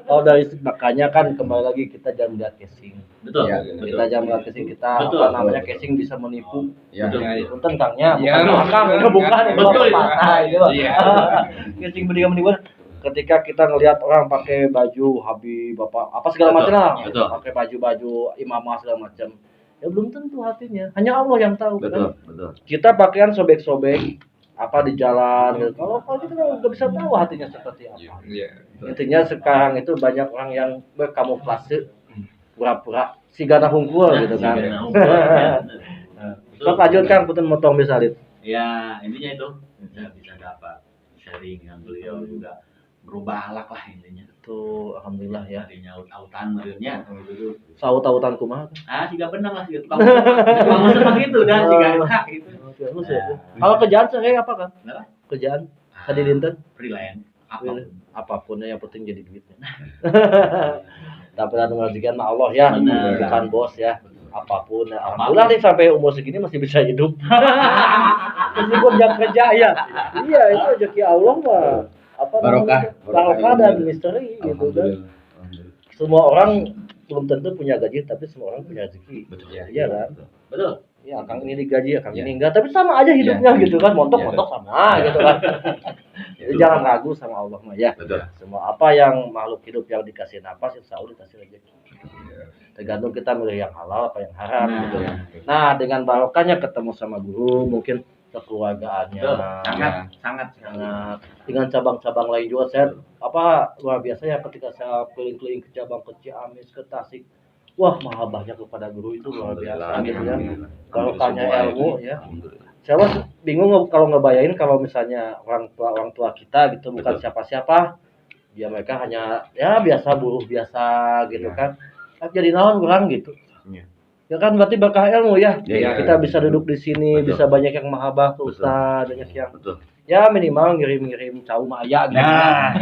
Speaker 1: Oh dari makanya kan kembali lagi kita jangan melihat casing.
Speaker 5: Betul.
Speaker 2: Ya,
Speaker 1: Kita jangan melihat casing kita
Speaker 5: Betul.
Speaker 1: apa namanya casing bisa menipu.
Speaker 2: Ya.
Speaker 1: Punten Kangnya
Speaker 3: Ya.
Speaker 1: bukan itu
Speaker 3: Betul, ya.
Speaker 1: patah itu.
Speaker 3: Iya.
Speaker 1: Casing berikan menipu. Ketika kita ngelihat orang pakai baju Habib Bapak apa segala macam lah,
Speaker 2: Betul.
Speaker 1: pakai baju-baju imamah segala macam. Ya belum tentu hatinya. Hanya Allah yang tahu.
Speaker 2: Betul,
Speaker 1: Kan?
Speaker 2: betul.
Speaker 1: Kita pakaian sobek-sobek apa di jalan gitu. Kalau kita nggak bisa tahu hatinya seperti apa.
Speaker 3: Iya.
Speaker 1: Intinya sekarang itu banyak orang yang berkamuflase pura-pura si gana hungkul gitu kan. Sok lanjut kan punten motong misalit.
Speaker 5: Ya intinya itu bisa dapat sharing dengan beliau juga berubah akhlak lah intinya.
Speaker 1: Tuh alhamdulillah ya.
Speaker 5: Tadinya autan merenya.
Speaker 1: Saut-sautan kumaha.
Speaker 5: Siga benang lah siga tukang sama gitu dah siga enak gitu.
Speaker 1: Kalau kerjaan sehari apa kan?
Speaker 5: Kenapa?
Speaker 1: Kerjaan tadi dinten
Speaker 5: Freelance
Speaker 1: apapun yang penting jadi duitnya. Tapi anu ngajikan mah Allah ya,
Speaker 5: Benar.
Speaker 1: bukan bos ya. Apapun ya. Alhamdulillah nih sampai umur segini masih bisa hidup. Meskipun jam kerja ya. Iya, itu rezeki Allah mah. Apa
Speaker 2: Barokah.
Speaker 1: namanya? Barokah dan misteri gitu kan.
Speaker 2: Alhamdulillah.
Speaker 1: Semua orang belum tentu punya gaji, tapi semua orang punya rezeki.
Speaker 2: Betul.
Speaker 1: Iya kan?
Speaker 5: betul.
Speaker 1: Ya, Kang ini digaji, Kang
Speaker 2: Ya.
Speaker 1: ini enggak, tapi sama aja hidupnya
Speaker 2: Ya.
Speaker 1: gitu kan, montok-montok
Speaker 2: Ya.
Speaker 1: sama gitu kan. Jadi jangan ragu sama Allah mah ya.
Speaker 2: Betul.
Speaker 1: Semua apa yang makhluk hidup yang dikasih napas, insya Allah dikasih rezeki. Tergantung kita milih yang halal apa yang haram gitu.
Speaker 5: Ya.
Speaker 1: Nah, dengan barokahnya ketemu sama guru, mungkin kekeluargaannya.
Speaker 5: Betul. Sangat.
Speaker 1: Nah, dengan cabang-cabang lain juga saya luar biasa ya ketika saya keliling-keliling ke cabang ke Ciamis, ke Tasik. Wah, mahabbahnya kepada guru itu luar biasa gitu ya. Barokahnya ilmu ya.
Speaker 2: Alhamdulillah.
Speaker 1: Saya mah bingung kalau ngebayain kalau misalnya orang tua kita gitu bukan
Speaker 2: Betul.
Speaker 1: siapa-siapa. Ya mereka hanya ya biasa buruh biasa gitu
Speaker 2: Ya.
Speaker 1: kan. Jadi naon kurang gitu.
Speaker 2: Ya.
Speaker 1: Ya kan berarti berkah ilmu ya.
Speaker 2: Ya,
Speaker 1: Kita bisa duduk di sini,
Speaker 2: Betul.
Speaker 1: bisa banyak yang mahabbah ke
Speaker 2: Betul.
Speaker 1: ustaz, banyak yang
Speaker 2: Betul.
Speaker 1: ya minimal ngirim-ngirim cau maya gitu.
Speaker 2: Nah,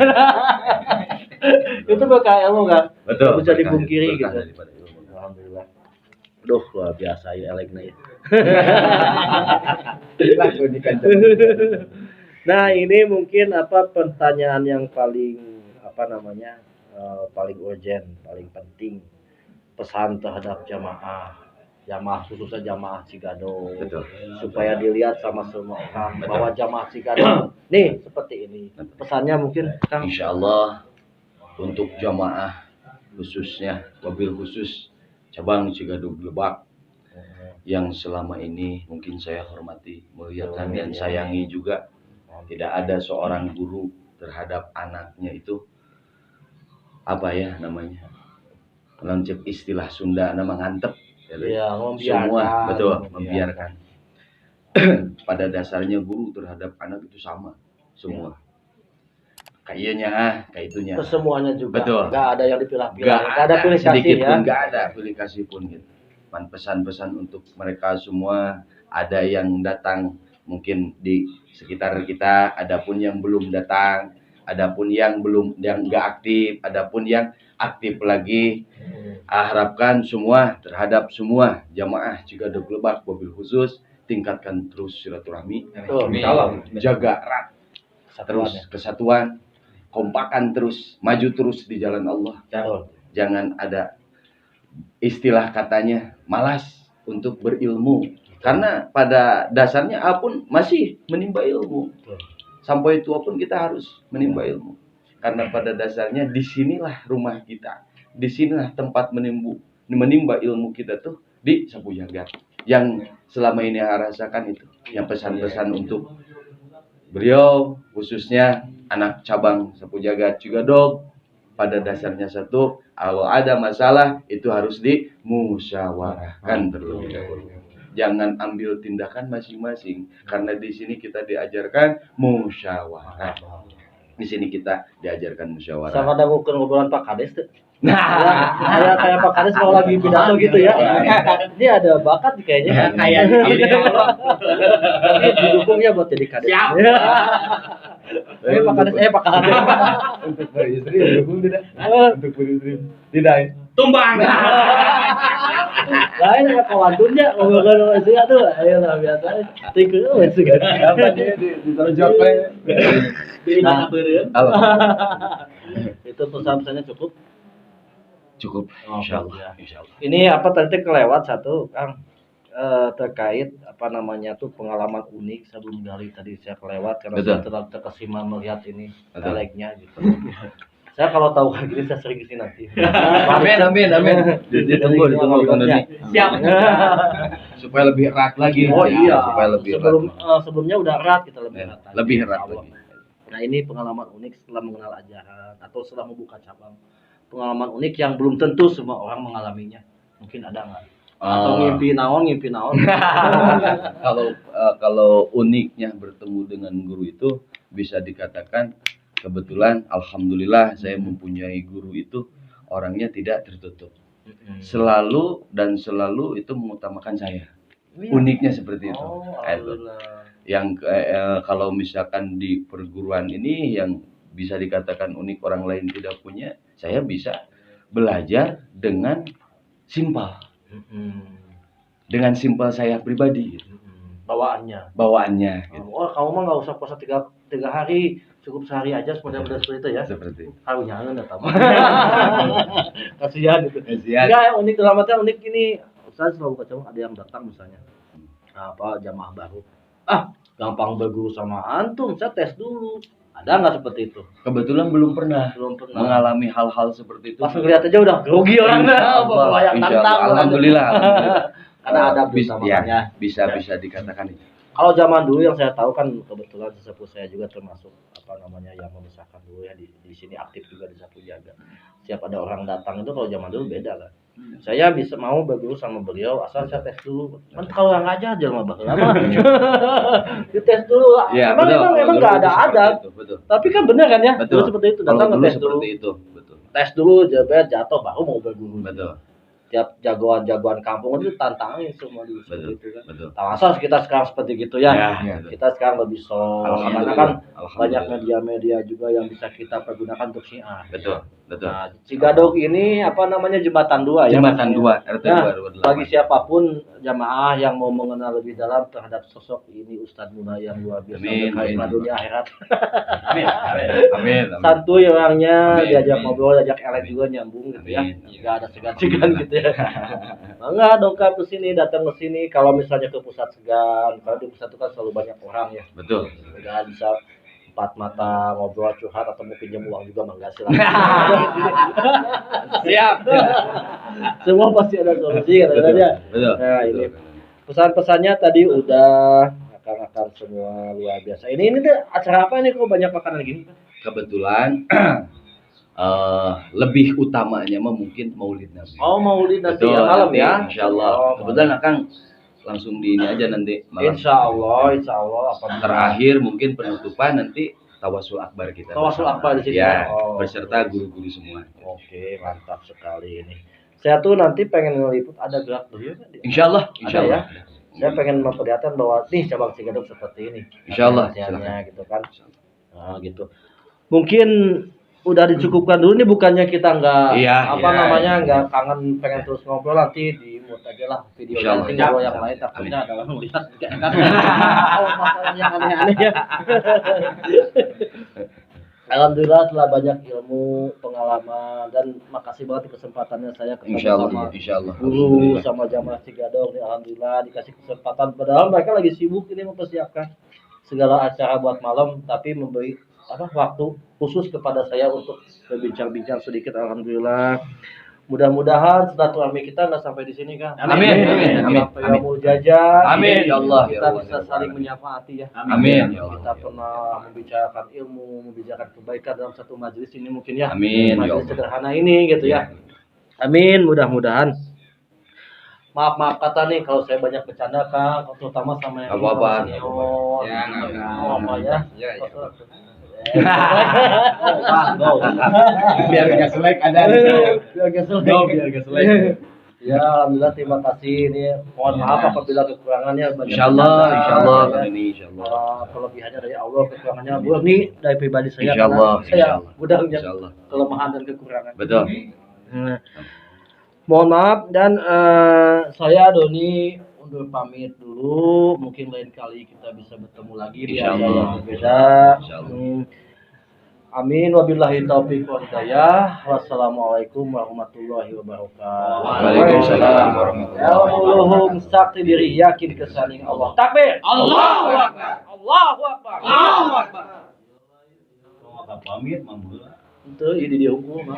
Speaker 1: Itu berkah ilmu kan.
Speaker 2: betul.
Speaker 1: Bisa dipungkiri
Speaker 2: Berkah
Speaker 1: gitu.
Speaker 2: daripada ilmu.
Speaker 1: Alhamdulillah. Duh, luar biasa ya elekna ya. Nah, ini mungkin pertanyaan yang paling paling urgent, paling penting pesan terhadap jamaah khususnya jamaah Cigado,
Speaker 2: Betul.
Speaker 1: supaya dilihat sama semua orang bahwa jamaah Cigado nih seperti ini. Pesannya mungkin Kang.
Speaker 2: Insya Allah untuk jamaah khususnya wabil khusus cabang Cigadug Lebak yang selama ini mungkin saya hormati, muliakan dan sayangi juga, tidak ada seorang guru terhadap anaknya itu apa ya namanya, mencek istilah Sunda nama ngantep
Speaker 1: Ya,
Speaker 2: semua betul membiarkan. Pada dasarnya guru terhadap anak itu sama semua, kayaknya kayak itunya
Speaker 1: Kesemuanya juga.
Speaker 2: Betul.
Speaker 1: Nggak ada yang dipilah-pilah.
Speaker 2: nggak
Speaker 1: Nggak ada pilih kasih
Speaker 2: sedikit
Speaker 1: ya.
Speaker 2: pun, nggak ada pilih kasih pun gitu. Pesan-pesan untuk mereka semua, ada yang datang mungkin di sekitar kita, adapun yang belum datang, adapun yang nggak aktif, adapun yang aktif lagi. Harapkan semua terhadap semua jamaah Cigadug Lebak wabil khusus tingkatkan terus silaturahmi,
Speaker 1: Betul.
Speaker 2: jaga erat terus
Speaker 1: Kesatuannya.
Speaker 2: kesatuan, kompakan terus, maju terus di jalan Allah.
Speaker 1: Betul.
Speaker 2: Jangan ada istilah katanya malas untuk berilmu, karena pada dasarnya apun masih menimba ilmu.
Speaker 1: Betul.
Speaker 2: Sampai tua pun kita harus menimba ilmu, karena pada dasarnya disinilah rumah kita, disinilah tempat menimba ilmu kita tuh di Sapu Jagat. Yang selama ini saya rasakan itu, yang pesan-pesan untuk beliau khususnya anak cabang Sapu Jagat Cigadug, pada dasarnya satu, kalau ada masalah itu harus dimusyawarahkan terlebih dahulu. Jangan ambil tindakan masing-masing, karena di sini kita diajarkan musyawarah. Di sini kita diajarkan musyawarah.
Speaker 1: Sama ada ngobrolan Pak Kades tuh.
Speaker 2: Nah,
Speaker 1: Kayak Pak Kades kalau lagi pidato gitu ya. Ini ada bakat nih kayaknya.
Speaker 5: Kayak gini
Speaker 1: Ini didukungnya buat jadi Kades.
Speaker 5: Siap.
Speaker 1: Pak Kades, Pak Kades.
Speaker 4: Untuk beristri dukung tidak? Untuk beristri tidak ya?
Speaker 5: tumbang.
Speaker 1: Lain ya kawantunnya ngomongin istri tuh. Ayo lah biasa. Tikeu wes kan.
Speaker 4: Apa dia ditaruh jawabnya?
Speaker 5: Di mana beureum?
Speaker 1: Itu pesan-pesannya cukup.
Speaker 2: cukup.
Speaker 1: Oh,
Speaker 2: Insyaallah.
Speaker 1: ya.
Speaker 2: Insyaallah.
Speaker 1: Ini apa tadi kelewat satu Kang, terkait apa namanya tuh pengalaman unik sebelum gali tadi saya kelewat karena
Speaker 2: Betul.
Speaker 1: saya terlalu terkesima melihat ini
Speaker 2: Betul.
Speaker 1: teleknya gitu. Saya kalau tahu kayak gini saya sering kesini nanti.
Speaker 2: Amin. Ditunggu Bang Doni.
Speaker 5: Siap.
Speaker 2: Supaya lebih erat lagi.
Speaker 1: Oh iya.
Speaker 2: Supaya lebih
Speaker 1: Sebelum
Speaker 2: erat.
Speaker 1: sebelumnya udah erat kita lebih
Speaker 2: Ya,
Speaker 1: erat. lagi,
Speaker 2: lebih
Speaker 1: insya
Speaker 2: erat
Speaker 1: Allah.
Speaker 2: lagi.
Speaker 1: Nah ini pengalaman unik setelah mengenal ajaran atau setelah membuka cabang. Pengalaman unik yang belum tentu semua orang mengalaminya. Mungkin ada nggak? Atau ngimpi naon?
Speaker 2: Kalau uniknya bertemu dengan guru itu bisa dikatakan kebetulan alhamdulillah saya mempunyai guru itu orangnya tidak tertutup. Selalu itu mengutamakan saya. Uniknya seperti itu.
Speaker 1: Oh,
Speaker 2: Itu.
Speaker 1: alhamdulillah.
Speaker 2: Yang kalau misalkan di perguruan ini yang bisa dikatakan unik orang lain tidak punya, saya bisa belajar dengan simpel. Dengan simpel saya pribadi gitu. Bawaannya gitu.
Speaker 1: Oh, kamu mah nggak usah puasa tiga hari, cukup sehari aja seperti itu ya.
Speaker 2: Seperti itu.
Speaker 1: Harunya ya tamu. Kasihan itu.
Speaker 2: Kasihan.
Speaker 1: Ya, yang unik dalam artian unik ini, Ustaz selalu kacau ada yang datang misalnya. Apa jamaah baru. Gampang berguru sama antum, saya tes dulu. Ada nggak seperti itu?
Speaker 2: Kebetulan belum pernah mengalami hal-hal seperti itu.
Speaker 1: Pas ngeliat aja udah grogi orangnya. Yang
Speaker 2: Insya Allah.
Speaker 1: tantang.
Speaker 2: Alhamdulillah.
Speaker 1: Karena ada
Speaker 2: Ya, bisa dikatakan itu.
Speaker 1: Kalau zaman dulu yang saya tahu kan kebetulan sesepuh saya juga termasuk apa namanya yang membesarkan dulu ya di sini aktif juga di Sapu Jagat. Setiap ada orang datang itu kalau zaman dulu beda kan. Saya bisa mau berguru sama beliau asal saya tes dulu. Kan kalau yang ngajar aja mah lama. Dites dulu.
Speaker 2: Ya,
Speaker 1: Emang nggak ada adab.
Speaker 2: Betul.
Speaker 1: Tapi kan benar kan ya?
Speaker 2: Betul.
Speaker 1: Dulu seperti itu datang
Speaker 2: Kalau
Speaker 1: ngetes dulu.
Speaker 2: seperti itu, betul.
Speaker 1: Tes dulu jatuh baru mau berguru.
Speaker 2: Betul.
Speaker 1: Tiap jagoan kampung itu tantangin semua dulu
Speaker 2: Betul.
Speaker 1: seperti itu kan.
Speaker 2: Betul.
Speaker 1: Nah, masa kita sekarang seperti gitu ya?
Speaker 2: Ya.
Speaker 1: Kita sekarang lebih karena kan banyak
Speaker 2: Alhamdulillah.
Speaker 1: media-media juga yang bisa kita pergunakan untuk syiar.
Speaker 2: Betul. Betul.
Speaker 1: Nah, Cigadog ini apa namanya jembatan dua ya.
Speaker 2: Jembatan
Speaker 1: maksudnya.
Speaker 2: 2 RT
Speaker 1: Nah,
Speaker 2: 228.
Speaker 1: bagi siapapun jamaah yang mau mengenal lebih dalam terhadap sosok ini Ustadz Muda yang luar biasa
Speaker 2: Amin,
Speaker 1: berkarisma
Speaker 2: amin.
Speaker 1: dunia akhirat.
Speaker 2: Amin. Amin.
Speaker 1: Santuy orangnya,
Speaker 2: Amin,
Speaker 1: diajak
Speaker 3: amin.
Speaker 1: ngobrol, diajak elek juga nyambung gitu ya.
Speaker 2: Amin.
Speaker 1: Enggak ada segan-segan gitu ya. Enggak dongkap ke sini, datang ke sini. Kalau misalnya ke pusat segan, kalau di pusat itu kan selalu banyak orang ya.
Speaker 2: Betul.
Speaker 1: Enggak bisa empat mata ngobrol curhat atau mau pinjam uang juga mah enggak silakan.
Speaker 2: Siap.
Speaker 1: Semua pasti ada solusi katanya.
Speaker 2: Betul.
Speaker 1: Nah, ini pesan-pesannya tadi udah akang-akang semua luar biasa. Ini tuh acara apa nih kok banyak makanan gini?
Speaker 2: Kebetulan lebih utamanya mah mungkin Maulid Nabi.
Speaker 1: Oh, Maulid nanti
Speaker 2: Betul,
Speaker 1: ya malam
Speaker 2: nanti,
Speaker 1: ya.
Speaker 2: Insyaallah.
Speaker 1: Oh,
Speaker 2: Kebetulan Akang langsung di ini aja nanti malam.
Speaker 1: Insya Allah apa
Speaker 2: Terakhir mungkin penutupan nanti tawasul akbar kita.
Speaker 1: Tawasul
Speaker 2: bersama.
Speaker 1: akbar di sini.
Speaker 2: Ya,
Speaker 1: Oh.
Speaker 2: beserta guru-guru semua.
Speaker 1: Oke, mantap sekali ini. Saya tuh nanti pengen ngeliput ada gerak beliau kan?
Speaker 2: Insyaallah,
Speaker 1: Ada
Speaker 2: insyaallah.
Speaker 1: ya? Saya pengen memperlihatkan bahwa nih cabang Cigadog seperti ini.
Speaker 2: Insyaallah,
Speaker 1: Latihannya gitu kan. Nah, gitu. Mungkin udah dicukupkan dulu nih, bukannya kita nggak
Speaker 2: Iya,
Speaker 1: apa
Speaker 2: iya,
Speaker 1: namanya
Speaker 2: iya.
Speaker 1: nggak kangen pengen terus ngobrol, nanti di mute aja lah video
Speaker 2: Insyaallah.
Speaker 1: nanti ngobrol yang
Speaker 2: Siap.
Speaker 1: lain takutnya
Speaker 2: Amin.
Speaker 1: adalah melihat kan masalah yang aneh-aneh ya. Alhamdulillah telah banyak ilmu, pengalaman, dan makasih banget di kesempatannya saya ketemu
Speaker 2: Insyaallah,
Speaker 1: sama
Speaker 2: insyaallah.
Speaker 1: guru sama jamaah Cigadog nih, alhamdulillah dikasih kesempatan, padahal mereka lagi sibuk ini mempersiapkan segala acara buat malam, tapi memberi waktu khusus kepada saya untuk berbincang-bincang sedikit. Alhamdulillah, mudah-mudahan silaturahmi kita nggak sampai di sini kan.
Speaker 2: Amin, amin, amin,
Speaker 1: Sampai
Speaker 2: amin.
Speaker 1: mau jajan,
Speaker 2: Amin, ya Allah, ya
Speaker 1: kita
Speaker 2: Allah,
Speaker 1: bisa
Speaker 2: ya Allah.
Speaker 1: saling menyafaati ya.
Speaker 2: Amin, ya Allah.
Speaker 1: Kita pernah membicarakan ilmu, membicarakan kebaikan dalam satu majelis ini mungkin ya.
Speaker 2: Amin, ya
Speaker 1: Majelis
Speaker 2: Allah.
Speaker 1: sederhana ini gitu ya. Amin, mudah-mudahan. Maaf kata nih kalau saya banyak bercanda Kang, terutama sama yang
Speaker 2: Apa-apa.
Speaker 1: senior.
Speaker 3: Ya, nggak apa-apa.
Speaker 1: Oh, apa ya?
Speaker 3: Ya, ya.
Speaker 2: Biar nggak selek ada.
Speaker 1: Biar gak selek.
Speaker 2: Biar nggak selek.
Speaker 1: Ya, alhamdulillah terima kasih ini. Mohon maaf apabila kekurangannya banyak.
Speaker 2: Insyaallah,
Speaker 1: bercanda,
Speaker 2: insyaallah
Speaker 1: ya.
Speaker 2: kali ini insyaallah.
Speaker 1: Kelebihannya dari Allah, kekurangannya Allah nih dari pribadi saya.
Speaker 2: Insyaallah,
Speaker 1: karena saya
Speaker 2: insyaallah.
Speaker 1: mudah punya
Speaker 2: Insyaallah.
Speaker 1: kelemahan dan kekurangan.
Speaker 2: Betul.
Speaker 1: Nah, mohon maaf dan saya Doni undur pamit dulu. Mungkin lain kali kita bisa bertemu lagi di acara
Speaker 2: Insyaallah.
Speaker 1: yang berbeda.
Speaker 2: Insyaallah.
Speaker 1: Amin wabillahi taufiq wal hidayah. Wassalamualaikum warahmatullahi wabarakatuh.
Speaker 2: Waalaikumsalam warahmatullahi
Speaker 1: Allahum sakti diri yakin kesaning Allah. Takbir.
Speaker 3: Allahu Akbar.
Speaker 1: Allahu Akbar.
Speaker 3: Allahu Akbar.
Speaker 5: Mau pamit, mampu.
Speaker 1: Itu ini dia hukum.